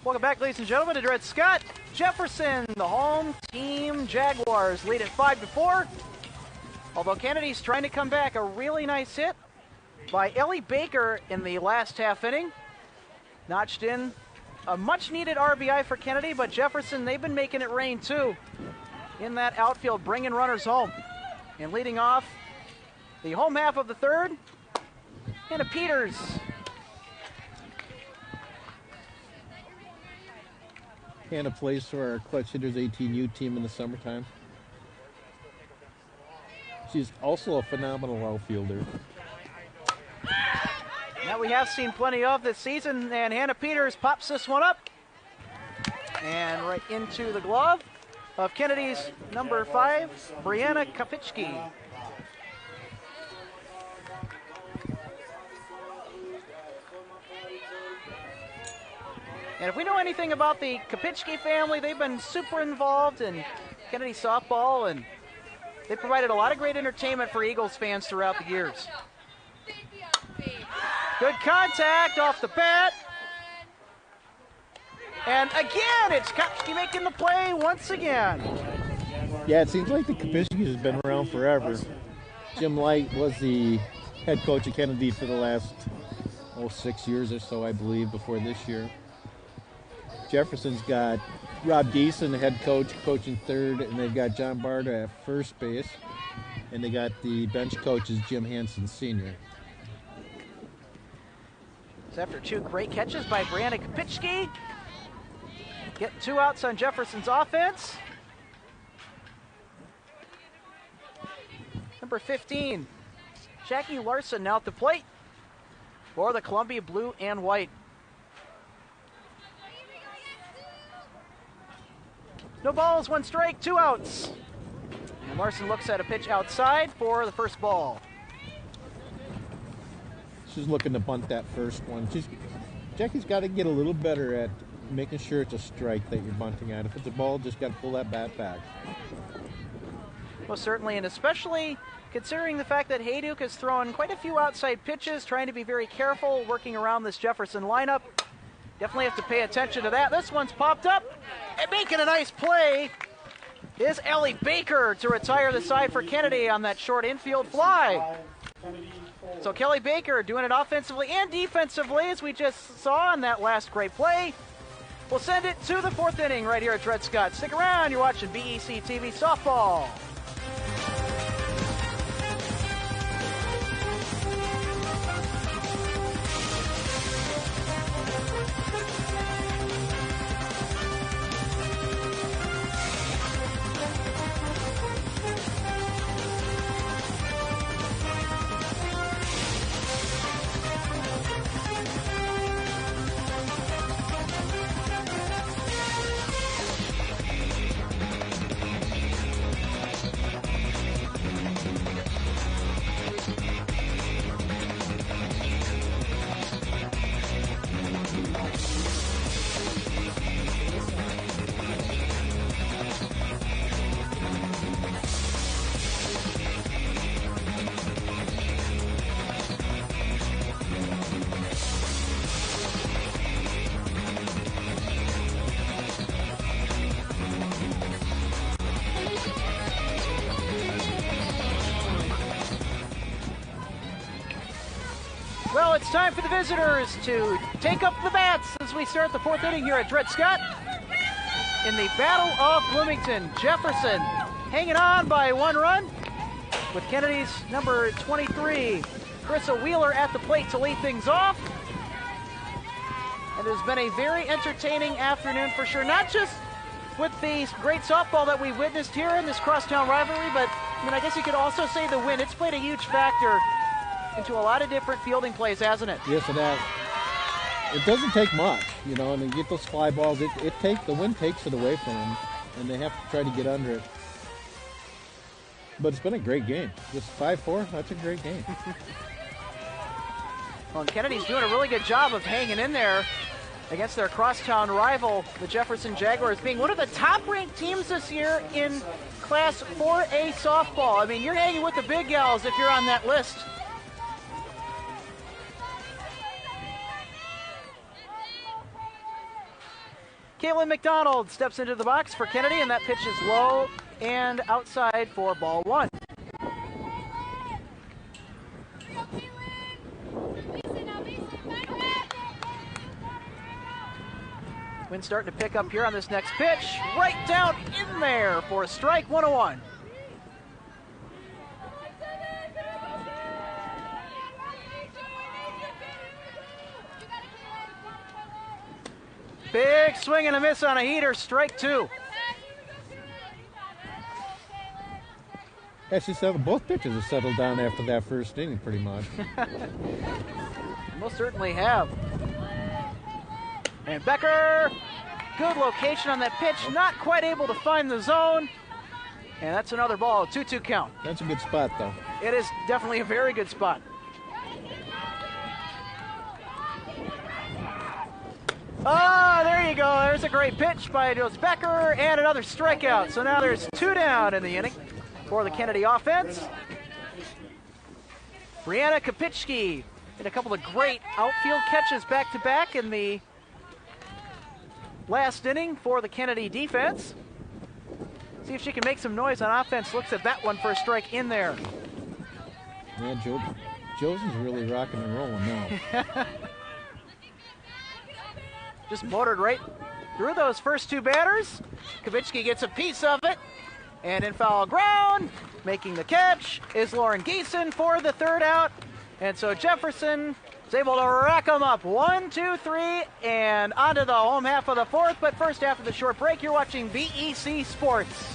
Welcome back, ladies and gentlemen, to Dred Scott. Jefferson, the home team Jaguars, lead at 5-4. Although Kennedy's trying to come back, a really nice hit by Ellie Baker in the last half inning. Notched in a much-needed RBI for Kennedy, but Jefferson, they've been making it rain, too, in that outfield, bringing runners home. And leading off the home half of the third, Hannah Peters. Hannah plays for our Clutch Hitters 18U team in the summertime. She's also a phenomenal outfielder. That we have seen plenty of this season, and Hannah Peters pops this one up. And right into the glove of Kennedy's number 5, Brianna Kopicki. And if we know anything about the Kopicki family, they've been super involved in Kennedy softball, and they provided a lot of great entertainment for Eagles fans throughout the years. Good contact off the bat. And again, it's Kopicki making the play once again. Yeah, it seems like the Kopicki's has been around forever. Jim Light was the head coach of Kennedy for the last 6 years or so, I believe, before this year. Jefferson's got Rob Geeson, the head coach, coaching third, and they've got John Barta at first base, and they got the bench coach is Jim Hansen Sr. So after 2 great catches by Brianna Kopicki, get 2 outs on Jefferson's offense. Number 15, Jackie Larson now at the plate for the Columbia Blue and White. No balls, 1 strike, 2 outs. And Larson looks at a pitch outside for the first ball. She's looking to bunt that first one. Jackie's got to get a little better at making sure it's a strike that you're bunting at. If it's a ball, just got to pull that bat back. Most certainly, and especially considering the fact that Hayduk has thrown quite a few outside pitches, trying to be very careful working around this Jefferson lineup. Definitely have to pay attention to that. This one's popped up, and making a nice play is Ellie Baker to retire the side for Kennedy on that short infield fly. So Kelly Baker doing it offensively and defensively, as we just saw in that last great play. We'll send it to the 4th inning right here at Dred Scott. Stick around, you're watching BEC-TV Softball. Well, it's time for the visitors to take up the bats as we start the 4th inning here at Dred Scott. In the Battle of Bloomington, Jefferson hanging on by 1 run with Kennedy's number 23, Carissa Wheeler, at the plate to lead things off. And it has been a very entertaining afternoon for sure, not just with the great softball that we witnessed here in this crosstown rivalry, but I guess you could also say the win. It's played a huge factor into a lot of different fielding plays, hasn't it? Yes, it has. It doesn't take much, and you get those fly balls. The wind takes it away from them, and they have to try to get under it. But it's been a great game. Just 5-4, that's a great game. Well, and Kennedy's doing a really good job of hanging in there against their crosstown rival, the Jefferson Jaguars, being one of the top-ranked teams this year in Class 4A softball. I mean, you're hanging with the big gals if you're on that list. Caitlin McDonald steps into the box for Kennedy, and that pitch is low and outside for ball 1. Wind starting to pick up here on this next pitch. Right down in there for a strike, 1-1. Big swing and a miss on a heater, strike 2. Actually, both pitches have settled down after that first inning, pretty much. Most certainly have. And Becker, good location on that pitch, not quite able to find the zone. And that's another ball, 2-2 count. That's a good spot, though. It is definitely a very good spot. Oh, there you go. There's a great pitch by Joe Becker and another strikeout. So now there's 2 down in the inning for the Kennedy offense. Brianna Kopicki did a couple of great outfield catches back-to-back in the last inning for the Kennedy defense. See if she can make some noise on offense. Looks at that one for a strike in there. Yeah, Josie's really rocking and rolling now. Just motored right through those first 2 batters. Kopicki gets a piece of it. And in foul ground, making the catch, is Lauren Geeson for the 3rd out. And so Jefferson is able to rack them up. 1, 2, 3, and onto the home half of the fourth. But first, after the short break, you're watching BEC Sports.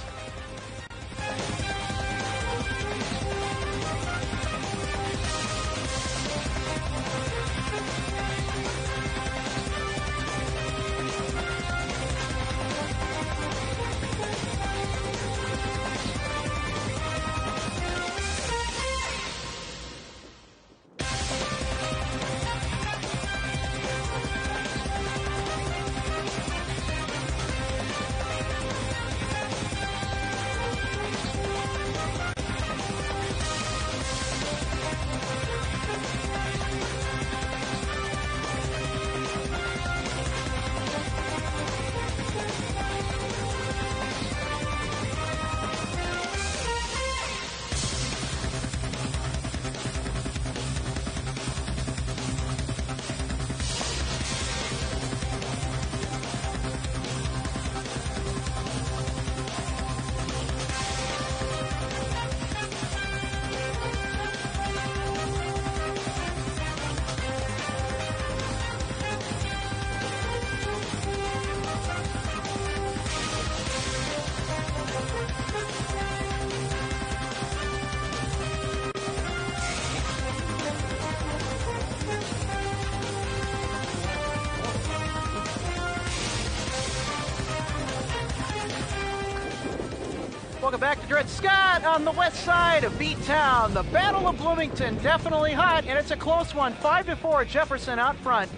Welcome back to Dred Scott on the west side of B-Town. The Battle of Bloomington, definitely hot, and it's a close one. 5-4, Jefferson out front,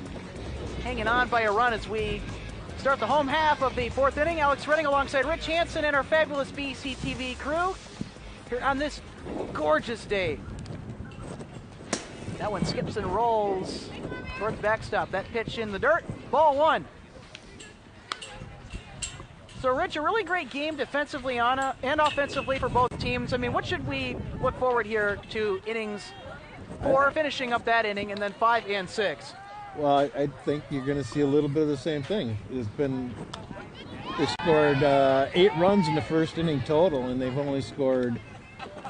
hanging on by a run as we start the home half of the fourth inning. Alex Redding alongside Rich Hansen and our fabulous BEC-TV crew here on this gorgeous day. That one skips and rolls towards the backstop. That pitch in the dirt. Ball one. So, Rich, a really great game defensively and offensively for both teams. I mean, what should we look forward here to innings 4, finishing up that inning, and then 5 and 6? Well, I think you're going to see a little bit of the same thing. They scored 8 runs in the first inning total, and they've only scored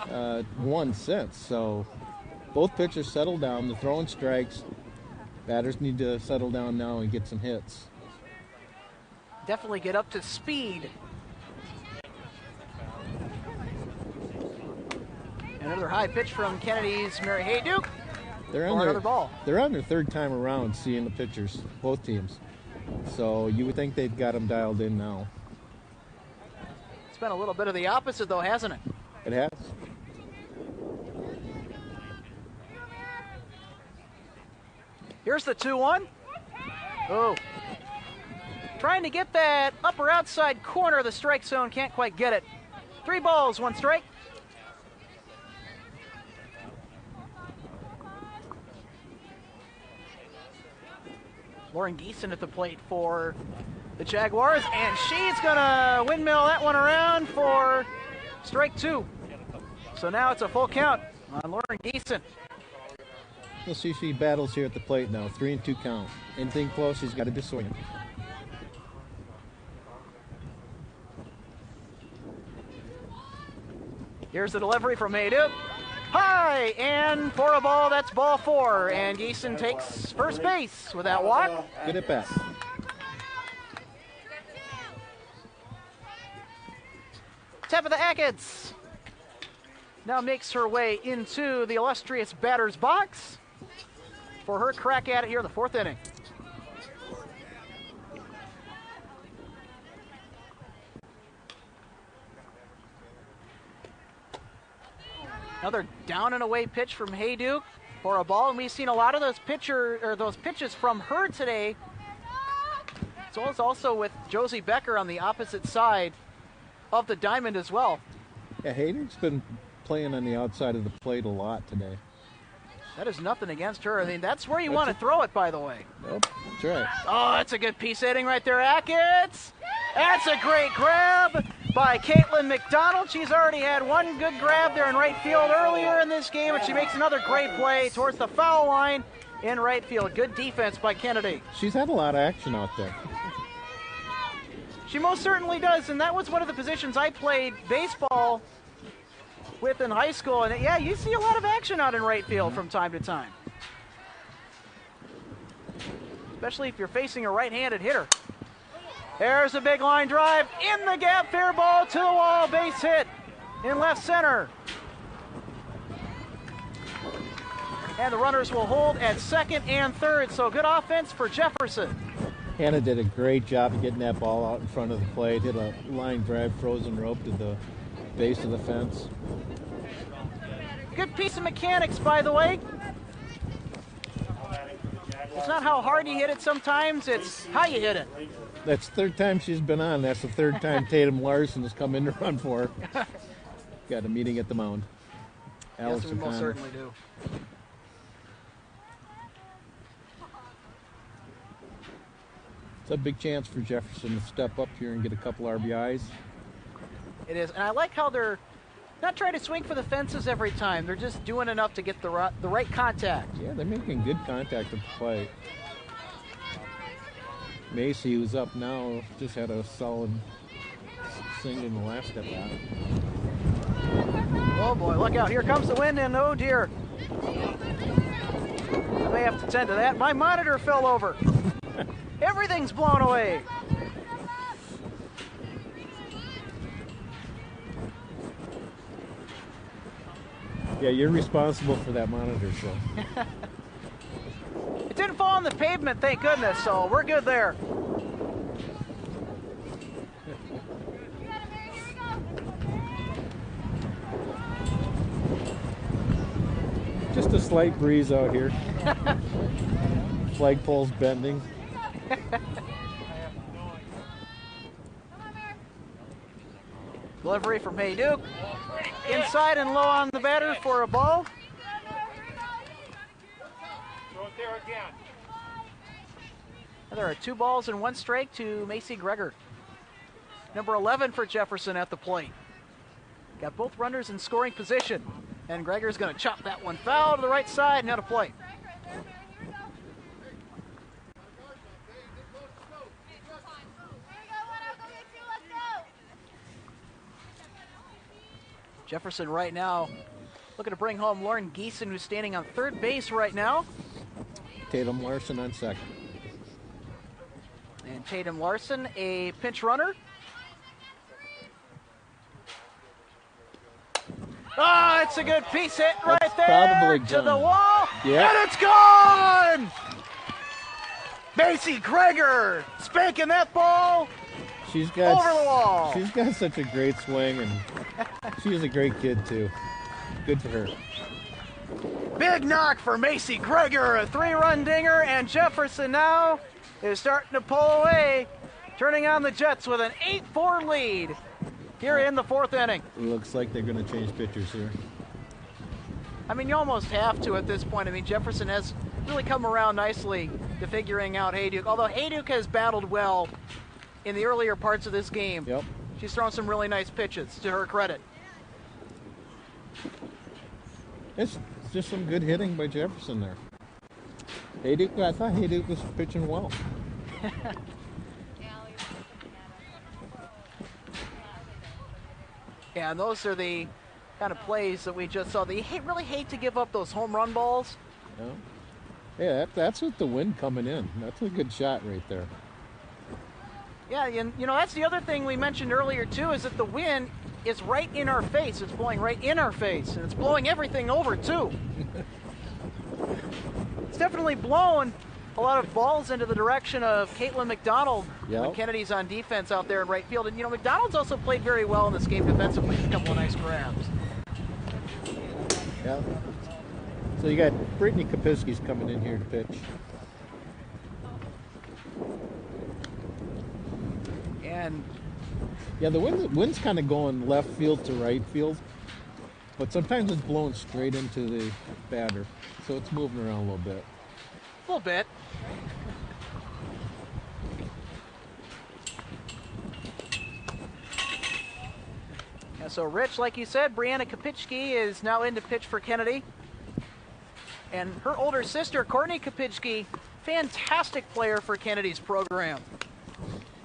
1 since. So both pitchers settled down. They're throwing strikes. Batters need to settle down now and get some hits. Definitely get up to speed. Another high pitch from Kennedy's Mary Hayduke. They're on their third time around seeing the pitchers, both teams. So you would think they've got them dialed in now. It's been a little bit of the opposite, though, hasn't it? It has. Here's the 2-1. Oh. Trying to get that upper outside corner of the strike zone. Can't quite get it. 3 balls, 1 strike. Lauren Geeson at the plate for the Jaguars, and she's going to windmill that one around for strike 2. So now it's a full count on Lauren Geeson. We'll see she battles here at the plate now. 3-2 count. Anything close, she's got to just swing it. Here's the delivery from Hayduke. High, and for a ball, that's ball 4. And Geeson takes first base with that walk. Good at bat. Tabitha Achatz now makes her way into the illustrious batter's box for her crack at it here in the 4th inning. Another down and away pitch from Hayduke for a ball, and we've seen a lot of those pitches from her today. So it's also with Josie Becker on the opposite side of the diamond as well. Yeah, Hayduke's been playing on the outside of the plate a lot today. That is nothing against her. I mean, that's where you want to throw it, by the way. Nope, that's right. Oh, that's a good piece hitting right there, Achatz. That's a great grab by Caitlin McDonald. She's already had one good grab there in right field earlier in this game, and she makes another great play towards the foul line in right field. Good defense by Kennedy. She's had a lot of action out there. She most certainly does, and that was one of the positions I played baseball with in high school. And yeah, you see a lot of action out in right field from time to time. especially if you're facing a right-handed hitter. There's a big line drive in the gap, fair ball to the wall, base hit in left center. And the runners will hold at second and third, so good offense for Jefferson. Hannah did a great job of getting that ball out in front of the plate. Hit a line drive, frozen rope to the base of the fence. Good piece of mechanics, by the way. It's not how hard you hit it sometimes, it's how you hit it. That's the third time she's been on. That's the third time Tatum Larson has come in to run for her. Got a meeting at the mound. Yes, we most certainly do. It's a big chance for Jefferson to step up here and get a couple RBIs. It is, and I like how they're not trying to swing for the fences every time. They're just doing enough to get the right contact. Yeah, they're making good contact at the plate. Macy, who's up now, just had a solid swing in the last at bat. Oh boy, look out. Here comes the wind, and oh dear. I may have to tend to that. My monitor fell over. Everything's blown away. Yeah, you're responsible for that monitor show. It didn't fall on the pavement, thank goodness, so we're good there. Just a slight breeze out here. Flagpole's bending. Delivery from Hayduke. Inside and low on the batter for a ball. Throw it there again. And there are 2 balls and 1 strike to Macy Greger. Number 11 for Jefferson at the plate. Got both runners in scoring position. And Greger's going to chop that one foul to the right side and out of play. Jefferson right now looking to bring home Lauren Geeson, who's standing on third base right now. Tatum Larson on second. And Tatum Larson, a pinch runner. Oh, it's a good piece hit right That's there probably to gone. the wall. Yeah. And it's gone! Macy Greger spanking that ball She's got over the wall. She's got such a great swing, and she's a great kid too. Good for her. Big knock for Macy Greger, a 3-run dinger, and Jefferson now is starting to pull away, turning on the Jets with an 8-4 lead here in the 4th inning. It looks like they're going to change pitchers here. I mean, you almost have to at this point. I mean, Jefferson has really come around nicely to figuring out Hayduke, although Hayduke has battled well in the earlier parts of this game. Yep. She's thrown some really nice pitches, to her credit. It's just some good hitting by Jefferson there. Hayduke, I thought Hayduke was pitching well. Yeah, and those are the kind of plays that we just saw. They really hate to give up those home run balls. Yeah, that's with the wind coming in. That's a good shot right there. Yeah, and you know, that's the other thing we mentioned earlier too, is that the wind is right in our face. It's blowing right in our face, and it's blowing everything over too. It's definitely blown a lot of balls into the direction of Caitlin McDonald when Kennedy's on defense out there in right field. And you know, McDonald's also played very well in this game defensively. A couple of nice grabs. Yeah. So you got Brittany Kapiski's coming in here to pitch. And yeah, the wind's kind of going left field to right field, but sometimes it's blowing straight into the batter, so it's moving around a little bit. A little bit. Yeah, so Rich, like you said, Brianna Kapitschke is now in to pitch for Kennedy. And her older sister, Courtney Kapitschke, fantastic player for Kennedy's program.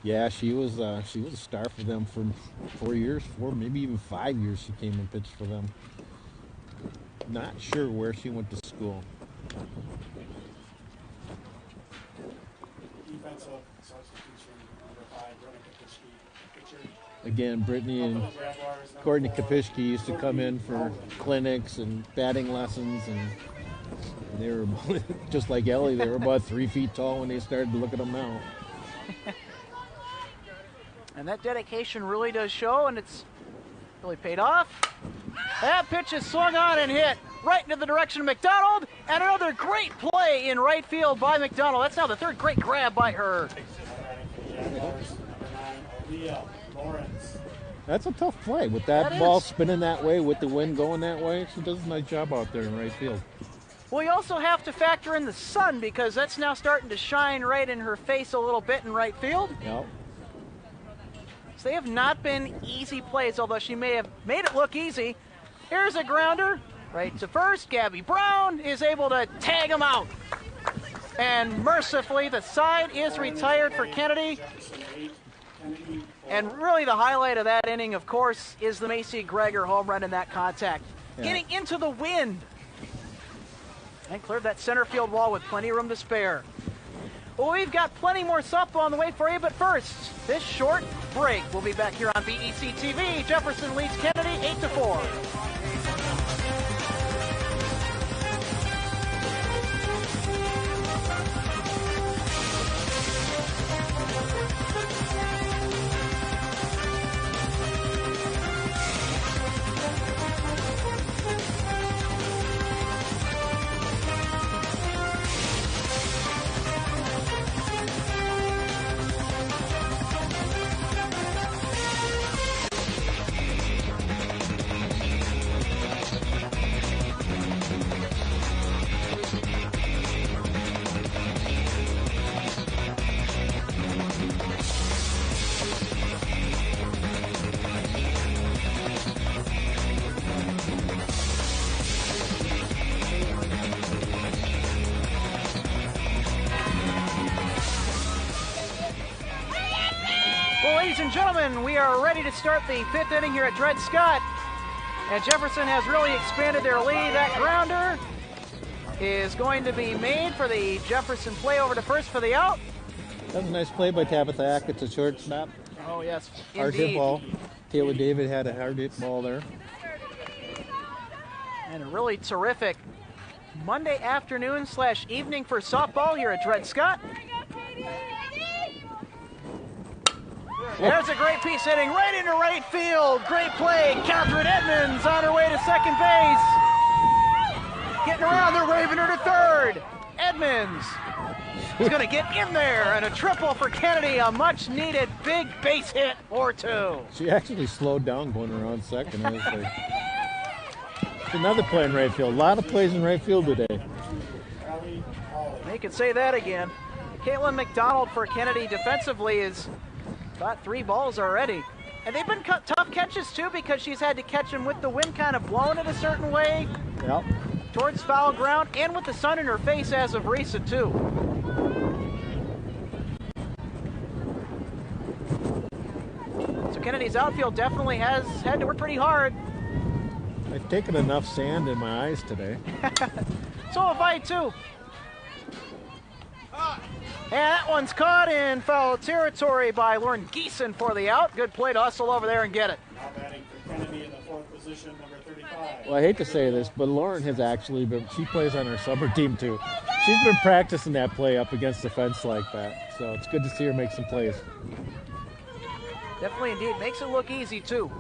Yeah, she was a star for them for 4 years, maybe even 5 years. She came and pitched for them. Not sure where she went to school. defensive substitution, number 5, Brittany Kapishki. Again, Brittany and Courtney Kapishki used to come in for clinics and batting lessons, and they were just like Ellie. They were about 3 feet tall when they started to look at them now. And that dedication really does show, and it's really paid off. That pitch is swung on and hit right into the direction of McDonald, and another great play in right field by McDonald. That's now the third great grab by her. That's a tough play with that ball spinning that way, with the wind going that way. She does a nice job out there in right field. Well, you also have to factor in the sun, because that's now starting to shine right in her face a little bit in right field. Yep. So they have not been easy plays, although she may have made it look easy. Here's a grounder right to first. Gabby Brown is able to tag him out. And mercifully, the side is retired for Kennedy. And really the highlight of that inning, of course, is the Macy Greger home run in that contact. Yeah. Getting into the wind. And cleared that center field wall with plenty of room to spare. Well, we've got plenty more softball on the way for you, but first, this short break. We'll be back here on BEC-TV. Jefferson leads Kennedy 8-4. Ladies and gentlemen, we are ready to start the 5th inning here at Dred Scott. And Jefferson has really expanded their lead. That grounder is going to be made for the Jefferson play over to first for the out. That was a nice play by Tabitha Ack. It's a shortstop. Oh, yes, hard hit ball. Taylor David had a hard hit ball there. And a really terrific Monday afternoon / evening for softball here at Dred Scott. There's a great piece hitting right into right field. Great play. Catherine Edmonds on her way to second base. Getting around, they're waving her to third. Edmonds is going to get in there, and a triple for Kennedy. A much-needed big base hit or two. She actually slowed down going around second. It's another play in right field. A lot of plays in right field today. They can say that again. Caitlin McDonald for Kennedy defensively is got 3 balls already. And they've been tough catches, too, because she's had to catch them with the wind kind of blowing it a certain way. Yep. Towards foul ground, and with the sun in her face as of recent, too. So Kennedy's outfield definitely has had to work pretty hard. I've taken enough sand in my eyes today. So have I, too. And that one's caught in foul territory by Lauren Geeson for the out. Good play to hustle over there and get it. Now batting for Kennedy in the 4th position, number 35. Well, I hate to say this, but Lauren has actually been, she plays on our summer team too. She's been practicing that play up against the fence like that. So it's good to see her make some plays. Definitely indeed. Makes it look easy too.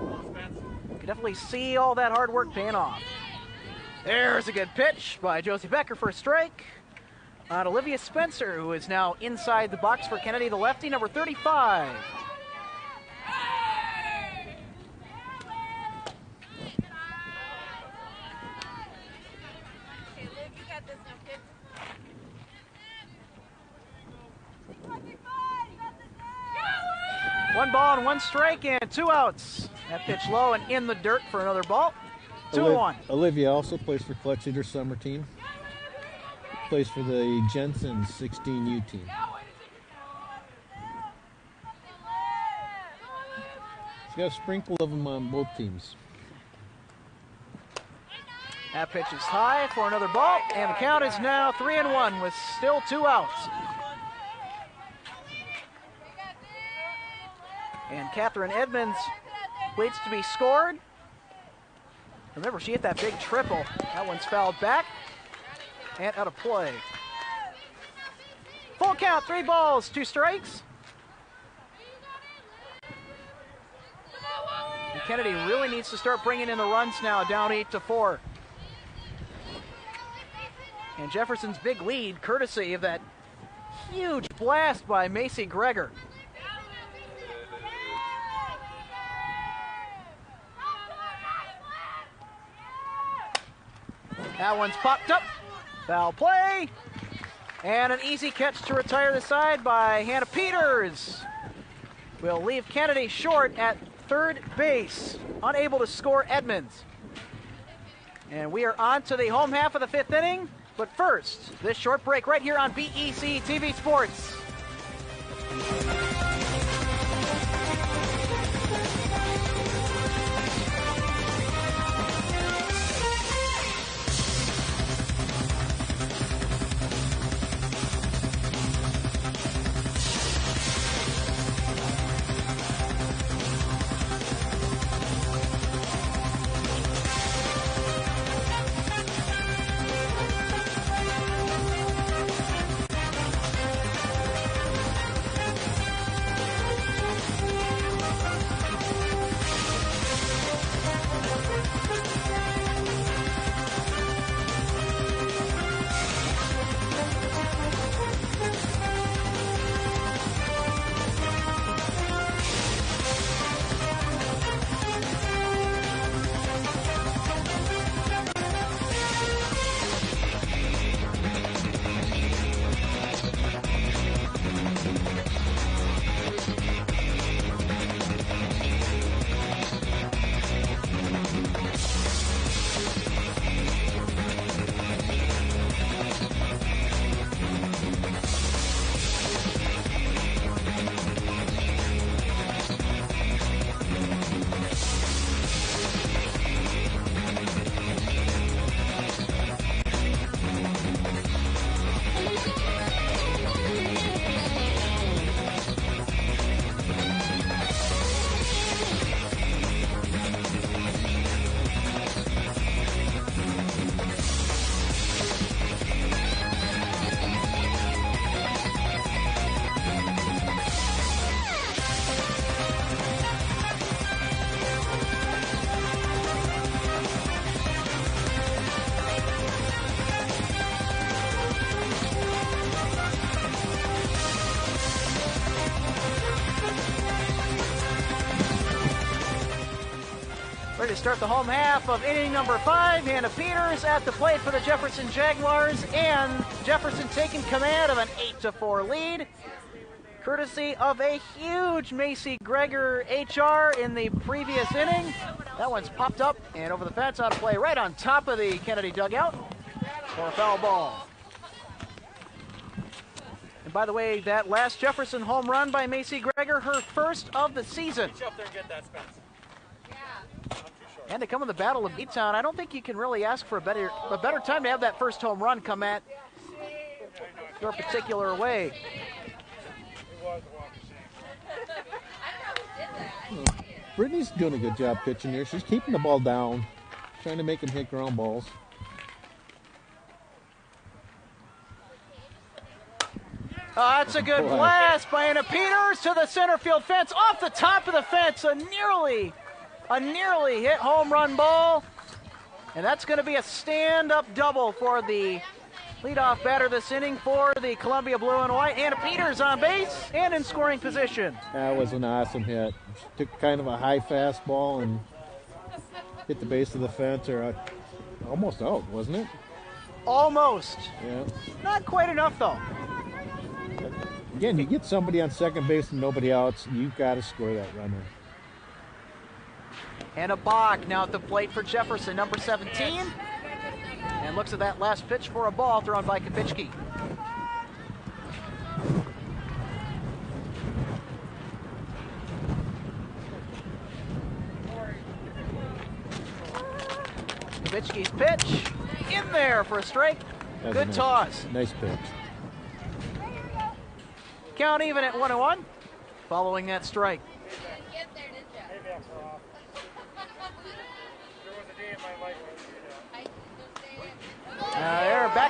You can definitely see all that hard work paying off. There's a good pitch by Josie Becker for a strike. On Olivia Spencer, who is now inside the box for Kennedy, the lefty, number 35. One ball and 1 strike and 2 outs. That pitch low and in the dirt for another ball. 2-1. Olivia also plays for Clutch Leader summer team. Plays for the Jensen 16U team. She's got a sprinkle of them on both teams. That pitch is high for another ball, and the count is now 3-1 with still 2 outs. And Catherine Edmonds waits to be scored. Remember, she hit that big triple. That one's fouled back and out of play. Full count, 3 balls, 2 strikes. And Kennedy really needs to start bringing in the runs now, down 8-4. And Jefferson's big lead, courtesy of that huge blast by Macy Greger. That one's popped up. Foul play. And an easy catch to retire the side by Hannah Peters. Will leave Kennedy short at third base. Unable to score Edmonds. And we are on to the home half of the 5th inning. But first, this short break right here on BEC-TV Sports. Ready to start the home half of inning number 5. Hannah Peters at the plate for the Jefferson Jaguars, and Jefferson taking command of an 8-4 lead, courtesy of a huge Macy Greger HR in the previous inning. That one's popped up and over the fence, out of play right on top of the Kennedy dugout for a foul ball. And by the way, that last Jefferson home run by Macy Greger, her first of the season. Reach up there and get that, Spence. And to come in the Battle of B-Town, I don't think you can really ask for a better time to have that first home run come at your particular way. Brittany's doing a good job pitching here. She's keeping the ball down, trying to make him hit ground balls. That's a good blast by Anna Peters to the center field fence, off the top of the fence, a nearly hit home run ball. And that's going to be a stand-up double for the leadoff batter this inning for the Columbia Blue and White. Anna Peters on base and in scoring position. That was an awesome hit. She took kind of a high fastball and hit the base of the fence, or almost out, wasn't it? Almost. Yeah. Not quite enough, though. Again, you get somebody on second base and nobody else, you've got to score that runner. Hannah Bach now at the plate for Jefferson, number 17. And looks at that last pitch for a ball thrown by Kopicki. Kopicki's pitch in there for a strike. Good toss. Nice pitch. Count even at 1-1 following that strike.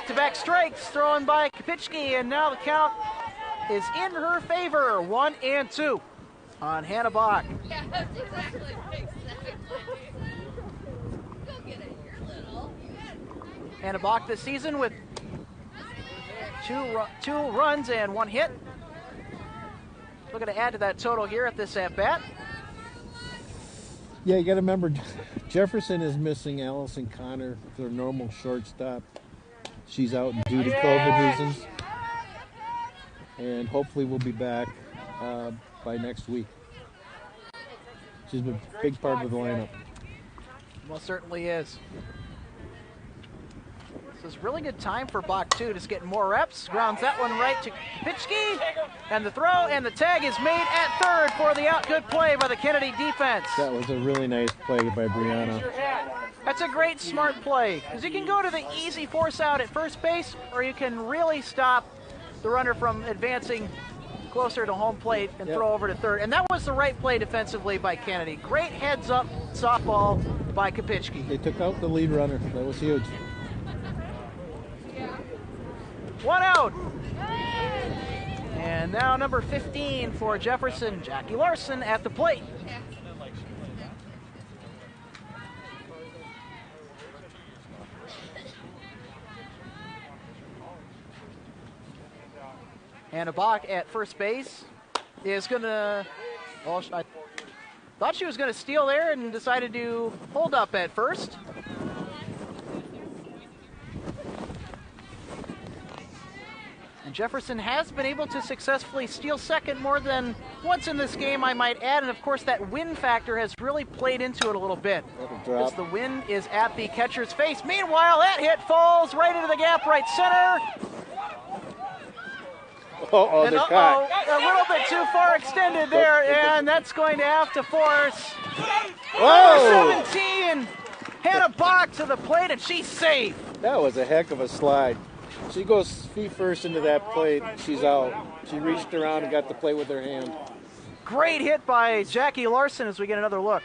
Back-to-back strikes thrown by Kopicki, and now the count is in her favor. 1-2 on Hannah Bach. Yeah, that's exactly. Go get it, you're little. Hannah Bach this season with two runs and 1 hit. Looking to add to that total here at this at-bat. Yeah, you got to remember, Jefferson is missing Allison Connor, their normal shortstop. She's out due to COVID reasons. And hopefully we'll be back by next week. She's a big part of the lineup. Most certainly is. This is really good time for Bach, too, just getting more reps. Grounds that one right to Kopicki. And the throw and the tag is made at third for the out. Good play by the Kennedy defense. That was a really nice play by Brianna. That's a great, smart play. Because you can go to the easy force out at first base, or you can really stop the runner from advancing closer to home plate and throw over to third. And that was the right play defensively by Kennedy. Great heads-up softball by Kopicki. They took out the lead runner. That was huge. 1 out. And now number 15 for Jefferson, Jackie Larson at the plate. Hannah Bach at first base is going to, well, I thought she was going to steal there and decided to hold up at first. And Jefferson has been able to successfully steal second more than once in this game, I might add. And, of course, that wind factor has really played into it a little bit. Because the wind is at the catcher's face. Meanwhile, that hit falls right into the gap, right center. They're caught. A little bit too far extended there, and that's going to have to force Whoa! 17. Hannah Bach to the plate, and she's safe. That was a heck of a slide. She goes feet first into that plate. She's out. She reached around and got the plate with her hand. Great hit by Jackie Larson as we get another look.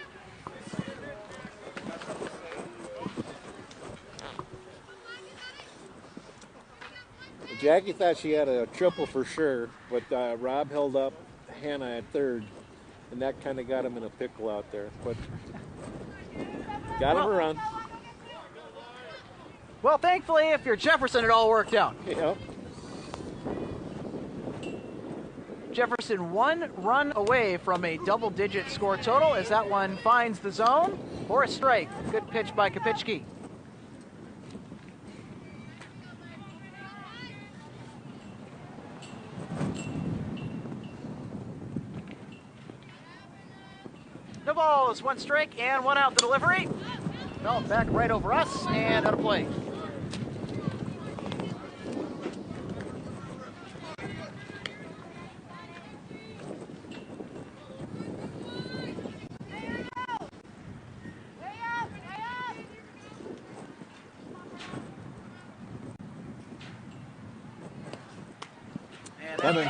Jackie thought she had a triple for sure, but Rob held up Hannah at third, and that kind of got him in a pickle out there. But got him a run. Well, thankfully, if you're Jefferson, it all worked out. Yep. Jefferson 1 run away from a double-digit score total as that one finds the zone for a strike. Good pitch by Kopicki. No balls, 1 strike and 1 out. The delivery. No, back right over us and out of play.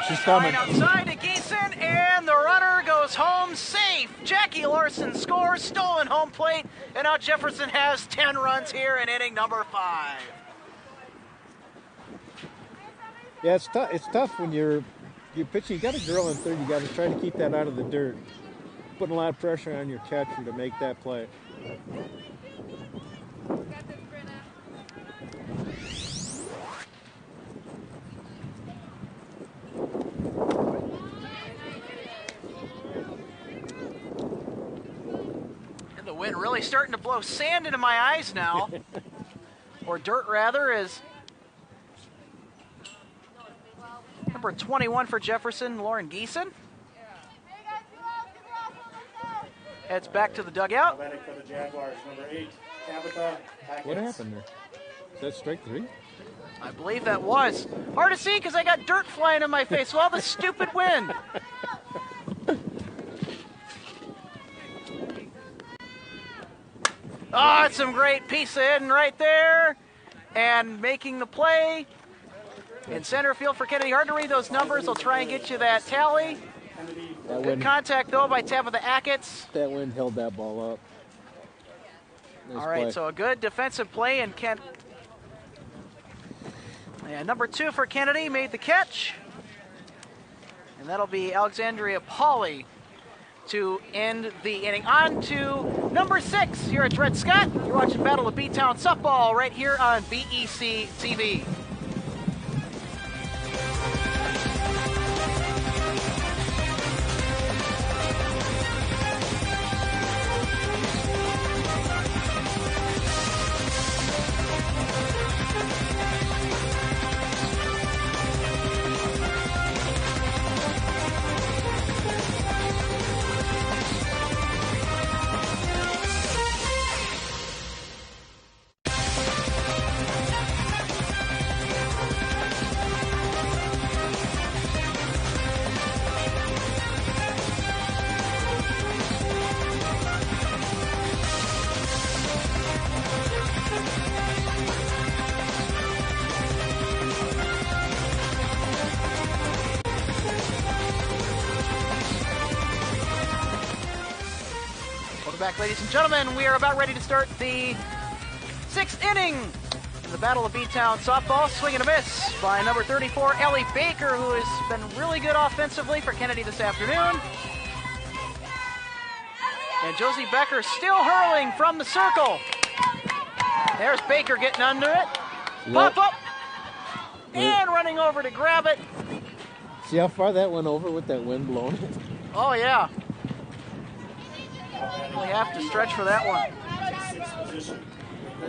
She's coming. Outside to Geeson, and the runner goes home safe. Jackie Larson scores, stolen home plate, and now Jefferson has 10 runs here in inning number 5. Yeah, it's tough when you're pitching. You got a girl in third. You got to try to keep that out of the dirt. Putting a lot of pressure on your catcher to make that play. Wind really starting to blow sand into my eyes now, or dirt rather, as number 21 for Jefferson, Lauren Geeson, heads back to the dugout. For the Jaguars, number 8, Tabitha Hackett. What happened there? Is that strike 3? I believe that was. Hard to see because I got dirt flying in my face with all the stupid wind. Oh, it's some great piece of hitting right there. And making the play in center field for Kennedy. Hard to read those numbers. They'll try and get you that tally. Good contact, though, by Tabitha Hackett. That wind held that ball up. Nice all right, play. so a good defensive play, and And number 2 for Kennedy made the catch. And that'll be Alexandria Pauley to end the inning. On to number 6 here at Dred Scott. You're watching Battle of B-Town Softball right here on BEC-TV. Back, ladies and gentlemen, we are about ready to start the 6th inning in the Battle of B-Town Softball. Swing and a miss by number 34, Ellie Baker, who has been really good offensively for Kennedy this afternoon. And Josie Becker still hurling from the circle. There's Baker getting under it. Pop up. And running over to grab it. See how far that went over with that wind blowing? Oh, yeah. We have to stretch for that one.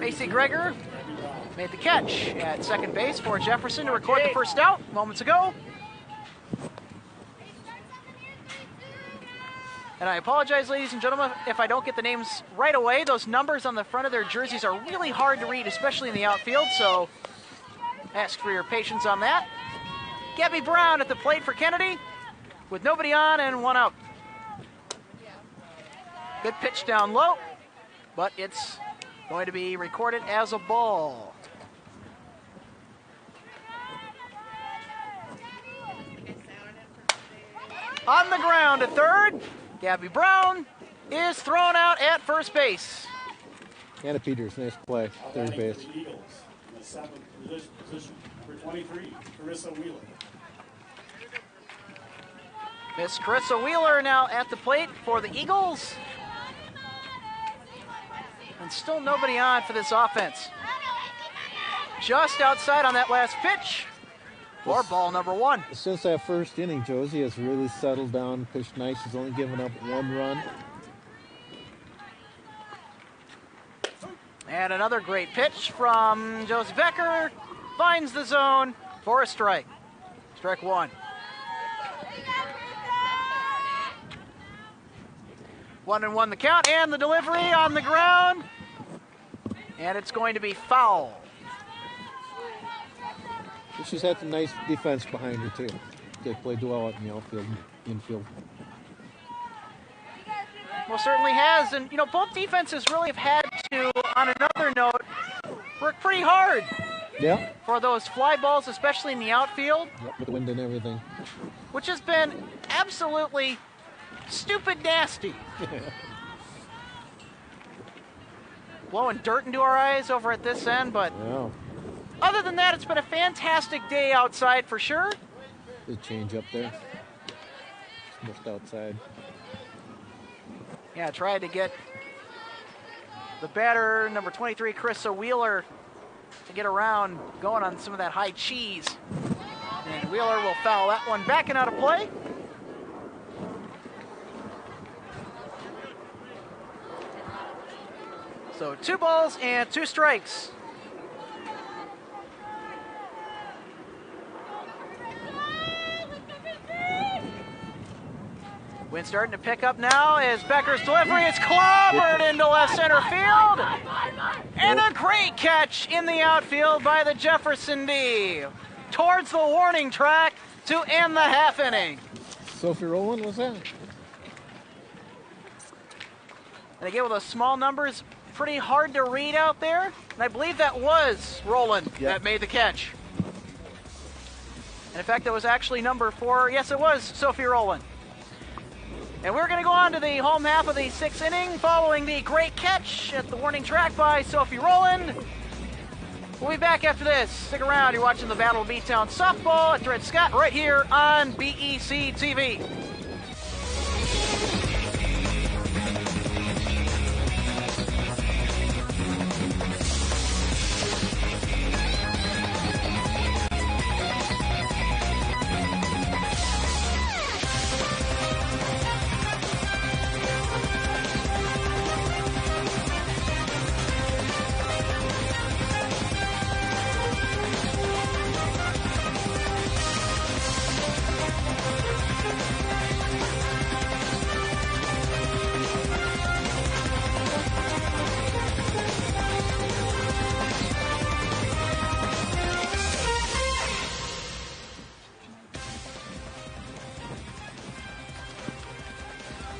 Macy Greger made the catch at second base for Jefferson to record the first out moments ago. And I apologize, ladies and gentlemen, if I don't get the names right away. Those numbers on the front of their jerseys are really hard to read, especially in the outfield, so ask for your patience on that. Gabby Brown at the plate for Kennedy with nobody on and one out. Good pitch down low, but it's going to be recorded as a ball. On the ground at third, Gabby Brown is thrown out at first base. Anna Peters, nice play, third base. The Eagles in the 7th position for 23, Carissa Wheeler. Miss Carissa Wheeler now at the plate for the Eagles. And still nobody on for this offense. Just outside on that last pitch for ball number 1. Since that first inning, Josie has really settled down, pitched nice. She's only given up 1 run. And another great pitch from Josie Becker. Finds the zone for a strike. Strike 1. 1-1 the count, and the delivery on the ground. And it's going to be foul. She's had some nice defense behind her, too. They played well out in the outfield and infield. Well, certainly has. And, you know, both defenses really have had to, on another note, work pretty hard. Yeah. For those fly balls, especially in the outfield. Yep, with the wind and everything. Which has been absolutely stupid nasty. Blowing dirt into our eyes over at this end, but yeah. Other than that, it's been a fantastic day outside for sure. The change up there. It's just outside. Yeah, tried to get the batter, number 23, Carissa Wheeler, to get around, going on some of that high cheese. And Wheeler will foul that one back and out of play. So 2 balls and 2 strikes. Wind starting to pick up now as Becker's delivery is clobbered into left center field. And a great catch in the outfield by the Jefferson D. Towards the warning track to end the half inning. Sophie Rowland was that? And again, with those small numbers, pretty hard to read out there. And I believe that was Rowland that made the catch. And in fact, that was actually number 4. Yes, it was Sophie Rowland. And we're going to go on to the home half of the 6th inning following the great catch at the warning track by Sophie Rowland. We'll be back after this. Stick around. You're watching the Battle of B-Town Softball at Dred Scott right here on BEC-TV.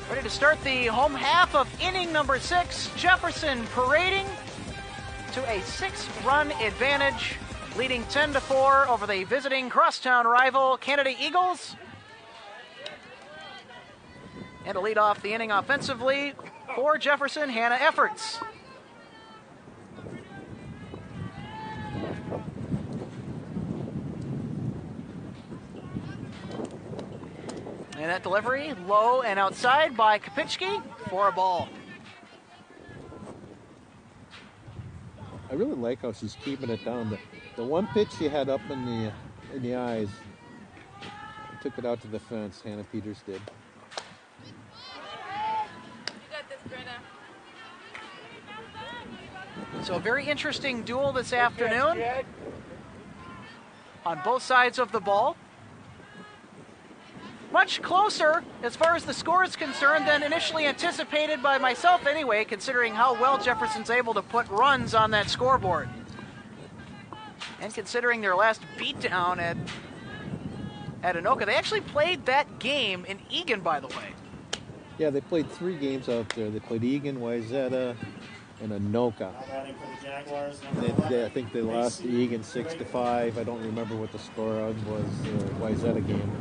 Ready to start the home half of inning number 6. Jefferson parading to a 6-run advantage, leading 10-4 over the visiting crosstown rival Kennedy Eagles. And to lead off the inning offensively for Jefferson, Hannah Efforts. And that delivery, low and outside by Kopicki for a ball. I really like how she's keeping it down. The one pitch she had up in the eyes, took it out to the fence. Hannah Peters did. You got this, Brenna. So a very interesting duel this afternoon on both sides of the ball. Much closer as far as the score is concerned than initially anticipated by myself anyway, considering how well Jefferson's able to put runs on that scoreboard. And considering their last beatdown at Anoka, they actually played that game in Egan, by the way. Yeah, they played 3 games out there. They played Egan, Wayzata, and Anoka. Batting for the Jaguars, I think they lost to Egan 6-5. I don't remember what the score was, Wayzata game.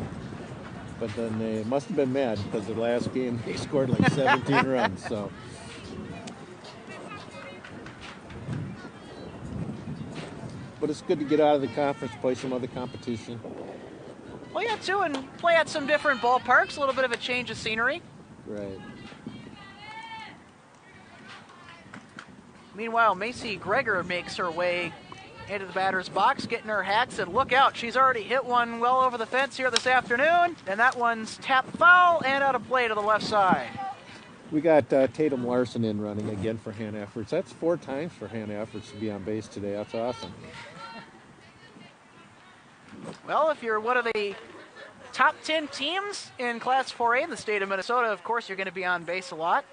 But then they must have been mad because the last game they scored like 17 runs. So, but it's good to get out of the conference, play some other competition. Well, yeah, too, and play at some different ballparks. A little bit of a change of scenery. Right. Meanwhile, Macy Greger makes her way into the batter's box, getting her hacks, and look out, she's already hit one well over the fence here this afternoon, and that one's tapped foul and out of play to the left side. We got Tatum Larson in running again for Hannah Efforts. That's 4 times for Hannah Efforts to be on base today. That's awesome. Well, if you're one of the top 10 teams in Class 4A in the state of Minnesota, of course you're going to be on base a lot.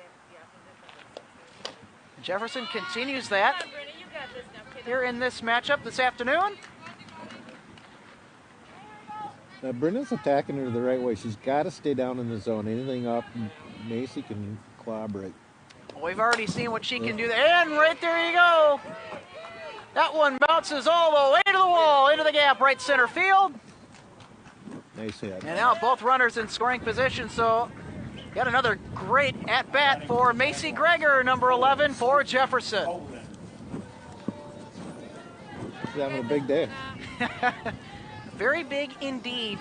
Jefferson continues that here in this matchup this afternoon. Now, Brenna's attacking her the right way. She's got to stay down in the zone. Anything up, Macy can collaborate. We've already seen what she can do there. And right there you go. That one bounces all the way to the wall, into the gap, right center field. Nice hit. And now both runners in scoring position, so got another great at-bat for Macy Greger, number 11 for Jefferson. She's having a big day. Very big indeed.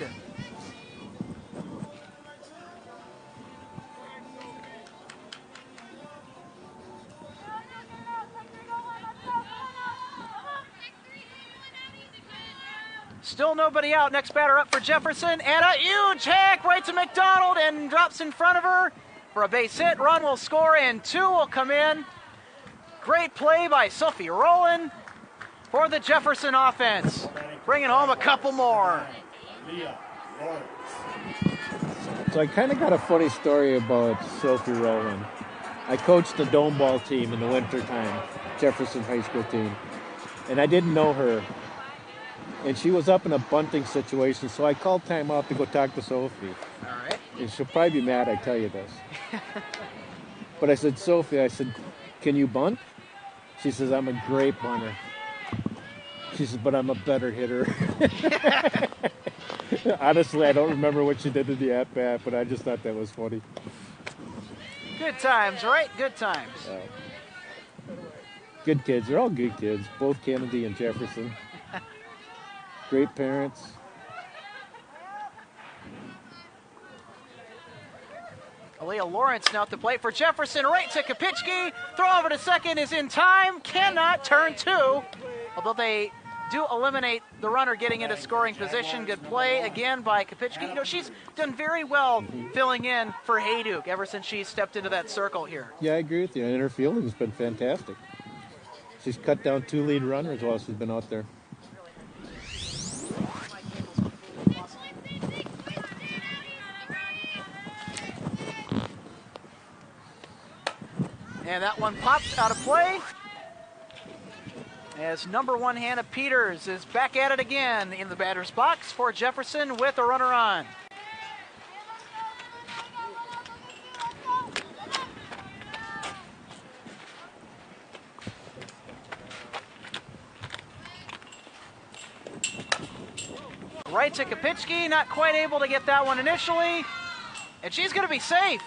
Still nobody out. Next batter up for Jefferson, and a huge hack right to McDonald, and drops in front of her for a base hit. Run will score, and 2 will come in. Great play by Sophie Rowland for the Jefferson offense, bringing home a couple more. So I kind of got a funny story about Sophie Rowland. I coached the dome ball team in the wintertime, Jefferson High School team, and I didn't know her. And she was up in a bunting situation, so I called time out to go talk to Sophie. All right. And she'll probably be mad I tell you this. But I said, Sophie, I said, can you bunt? She says, I'm a great bunter. She says, but I'm a better hitter. Honestly, I don't remember what she did in the at-bat, but I just thought that was funny. Good times, right? Good times. Good kids. They're all good kids. Both Kennedy and Jefferson. Great parents. Aaliyah Lawrence now at the plate for Jefferson. Right to Kopicki. Throw over to second is in time. Cannot turn two. Although they do eliminate the runner getting into scoring position. Good play again by Kopicki. You know, she's done very well filling in for Hayduk ever since she stepped into that circle here. Yeah, I agree with you. And her fielding has been fantastic. She's cut down 2 lead runners while she's been out there. And that one popped out of play as number 1 Hannah Peters is back at it again in the batter's box for Jefferson with a runner on. Right to Kopicki, not quite able to get that one initially, and she's going to be safe.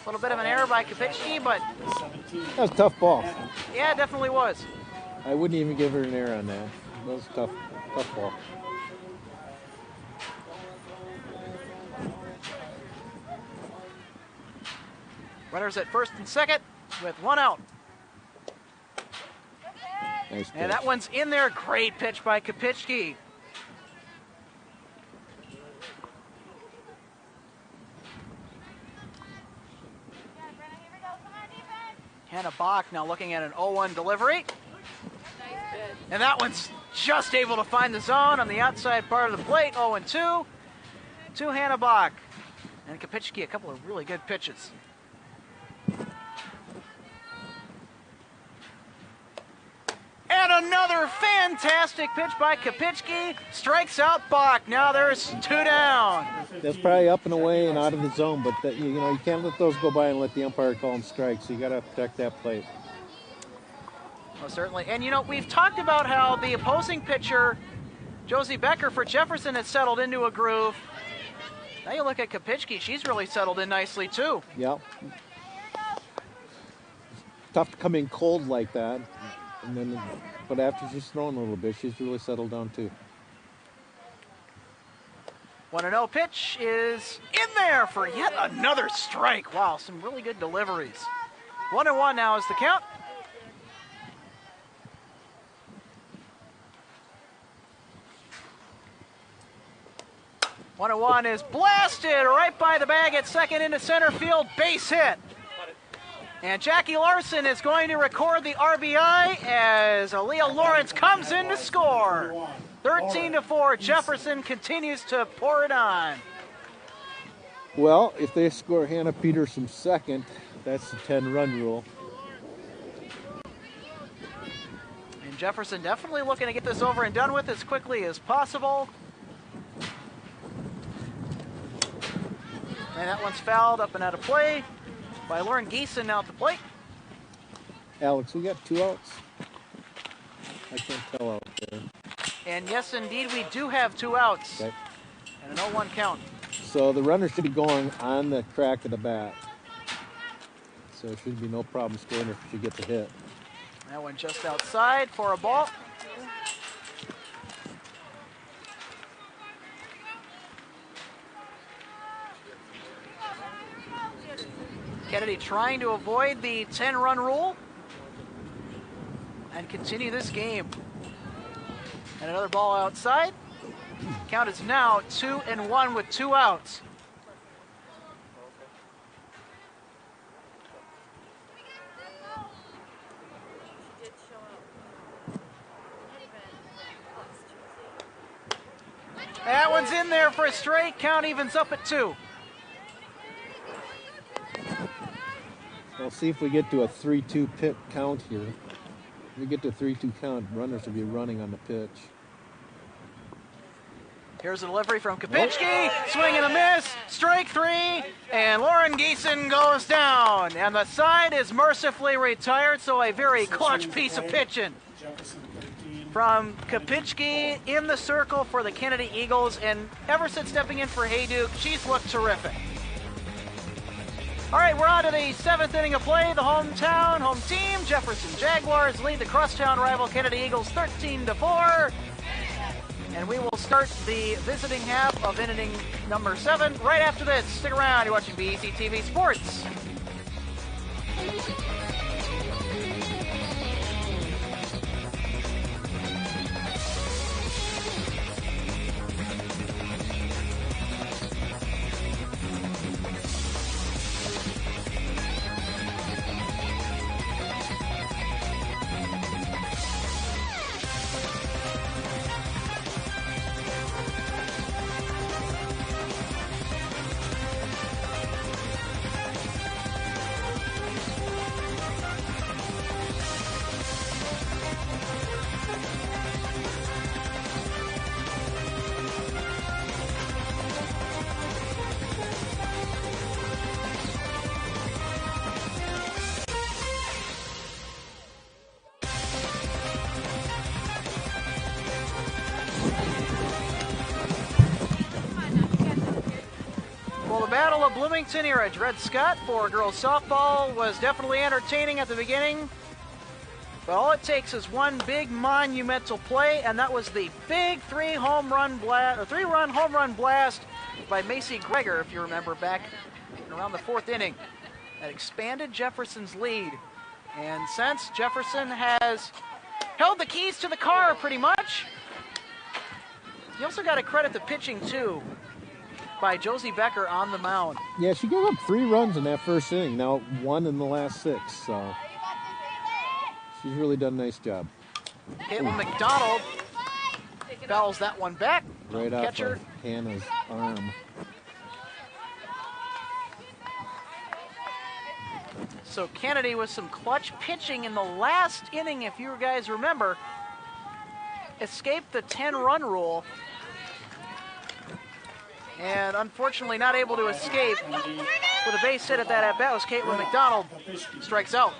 A little bit of an error by Kopicki, but That was a tough ball. yeah, it definitely was. I wouldn't even give her an error on that. That was a tough ball. Runners at first and second with 1 out. Nice pitch. And that one's in there. Great pitch by Kopicki. Hannah Bach now looking at an 0-1 delivery. And that one's just able to find the zone on the outside part of the plate. 0-2 to Hannah Bach. And Kopicki, a couple of really good pitches. And another fantastic pitch by Kopicki. Strikes out Bach. Now there's 2 down. That's probably up and away and out of the zone, but that, you know, you can't let those go by and let the umpire call them strikes. So you got to protect that plate. Well, certainly. And, you know, we've talked about how the opposing pitcher, Josie Becker for Jefferson, has settled into a groove. Now you look at Kopicki. She's really settled in nicely, too. Yeah. Tough to come in cold like that. And then, but after she's thrown a little bit, she's really settled down, too. 1-0 pitch is in there for yet another strike. Wow, some really good deliveries. 1-1 now is the count. One is blasted right by the bag at second into center field, base hit. And Jackie Larson is going to record the RBI as Aaliyah Lawrence comes in to score. 13-4, Jefferson continues to pour it on. Well, if they score Hannah Peters from second, that's the 10-run rule. And Jefferson definitely looking to get this over and done with as quickly as possible. And that one's fouled up and out of play by Lauren Geeson now at the plate. Alex, we got 2 outs. I can't tell out there. And yes, indeed, we do have 2 outs. Okay. And an 0-1 count. So the runner should be going on the crack of the bat. So there should be no problem scoring if she gets a hit. That one just outside for a ball. Kennedy trying to avoid the 10-run rule and continue this game. And another ball outside. Count is now 2-1 with 2 outs. That one's in there for a straight. Count evens up at 2. We'll see if we get to a 3-2 pit count here. If we get to a 3-2 count, runners will be running on the pitch. Here's a delivery from Kopicki. Swing and a miss. Strike 3. And Lauren Geeson goes down. And the side is mercifully retired, so a very clutch piece of pitching from Kopicki in the circle for the Kennedy Eagles. And ever since stepping in for Hayduk, she's looked terrific. All right, we're on to the 7th inning of play. The home team, Jefferson Jaguars lead the crosstown rival Kennedy Eagles 13-4. And we will start the visiting half of inning number 7 right after this. Stick around. You're watching BEC-TV Sports. Well, the Battle of Bloomington here at Dred Scott for girls softball was definitely entertaining at the beginning. But all it takes is one big monumental play, and that was the big three-run home run blast by Macy Greger, if you remember, back around the 4th inning. That expanded Jefferson's lead. And since Jefferson has held the keys to the car pretty much, you also got to credit the pitching too, by Josie Becker on the mound. Yeah, she gave up 3 runs in that first inning. Now 1 in the last 6. So she's really done a nice job. Caitlin McDonald fouls that one back. Right off Catcher. of Hannah's arm. So Kennedy with some clutch pitching in the last inning, if you guys remember, escaped the 10-run rule. And unfortunately not able to escape with a base hit at that at-bat was Caitlin McDonald. Strikes out.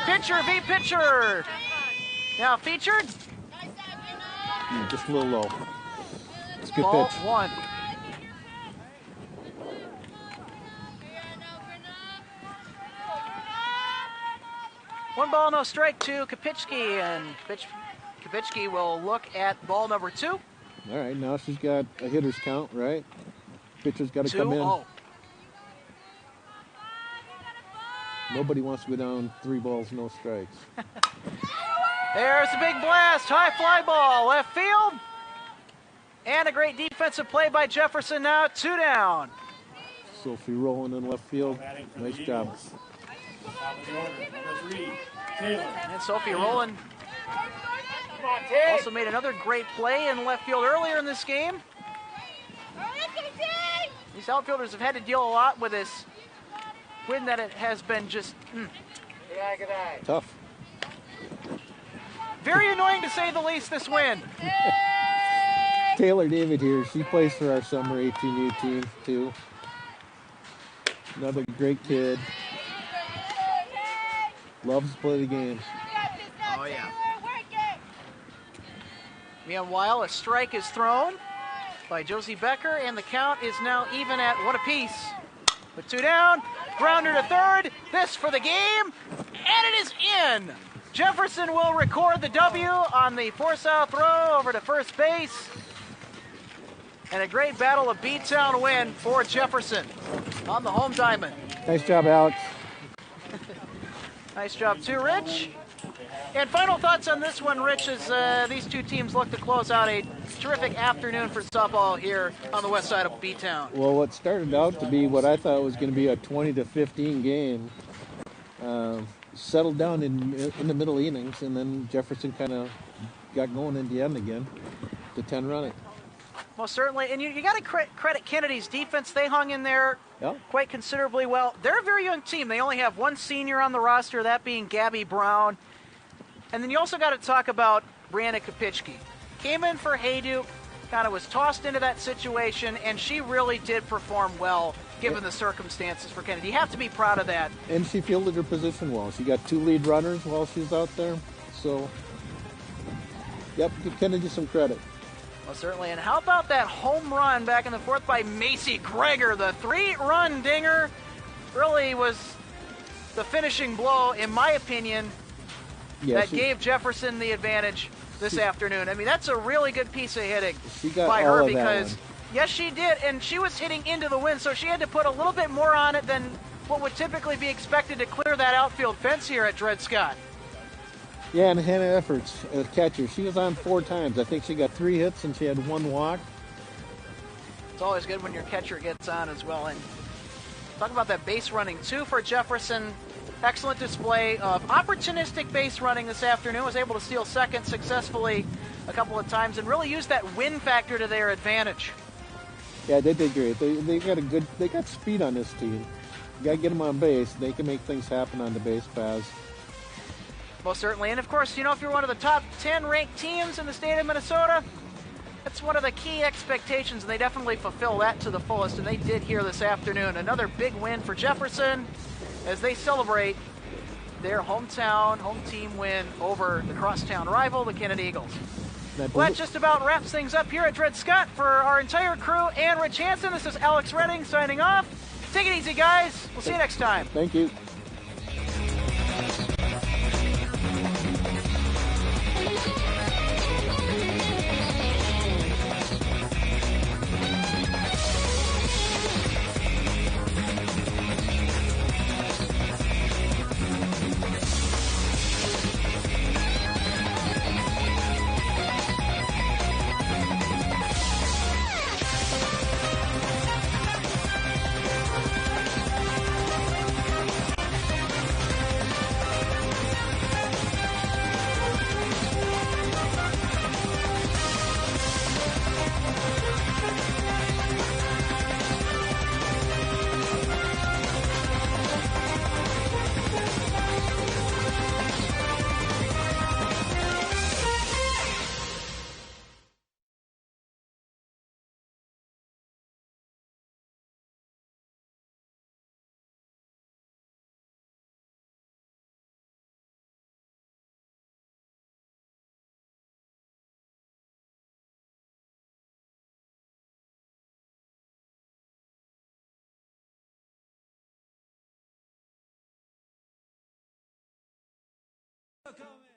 Pitcher v. pitcher. Now featured. Just a little low. It's a good Ball pitch. 1. One ball, no strike to Kopitsky, and Kopitsky will look at ball number 2. All right, now she's got a hitter's count, right? Pitcher's got to come in. 2-0. Nobody wants to go down 3 balls, no strikes. There's a big blast, high fly ball, left field. And a great defensive play by Jefferson now, 2 down. Sophie rolling in left field. Nice job. Top of the order, number 3, Taylor. And Sophie Rowland also made another great play in left field earlier in this game. These outfielders have had to deal a lot with this wind that it has been just Tough. very annoying to say the least, this wind. Taylor David here. She plays for our summer 18U team too. Another great kid. Loves to play the game. Oh, yeah. Meanwhile, a strike is thrown by Josie Becker, and the count is now even at 1 apiece. With 2 down, grounder to third, this for the game, and it is in. Jefferson will record the W on the force-out throw over to first base. And a great Battle of B-Town win for Jefferson on the home diamond. Nice job, Alex. Nice job too, Rich. And final thoughts on this one, Rich, as these two teams look to close out a terrific afternoon for softball here on the west side of B-Town. Well, what started out to be what I thought was going to be a 20-15 game settled down in the middle innings, and then Jefferson kind of got going in the end again to 10 running. Most certainly, and you got to credit Kennedy's defense. They hung in there quite considerably well. They're a very young team. They only have 1 senior on the roster, that being Gabby Brown. And then you also got to talk about Brianna Kopitsky. Came in for Hayduke, kind of was tossed into that situation, and she really did perform well given the circumstances for Kennedy. You have to be proud of that. And she fielded her position well. She got 2 lead runners while she's out there. So, yep, give Kennedy some credit. Well, certainly. And how about that home run back in the fourth by Macy Greger? The 3-run dinger really was the finishing blow, in my opinion, that gave Jefferson the advantage this afternoon. I mean, that's a really good piece of hitting by her because, yes, she did, and she was hitting into the wind, so she had to put a little bit more on it than what would typically be expected to clear that outfield fence here at Dred Scott. Yeah, and Hannah Efforts, as catcher, she was on 4 times. I think she got 3 hits and she had 1 walk. It's always good when your catcher gets on as well. And talk about that base running, too, for Jefferson. Excellent display of opportunistic base running this afternoon. Was able to steal second successfully a couple of times and really use that win factor to their advantage. Yeah, they did great. They got speed on this team. You got to get them on base. They can make things happen on the base paths. Most certainly. And, of course, you know, if you're one of the top 10 ranked teams in the state of Minnesota, that's one of the key expectations, and they definitely fulfill that to the fullest, and they did here this afternoon. Another big win for Jefferson as they celebrate their home team win over the crosstown rival, the Kennedy Eagles. Well, that just about wraps things up here at Dred Scott. For our entire crew and Rich Hansen, this is Alex Redding signing off. Take it easy, guys. We'll see you next time. Thank you. Welcome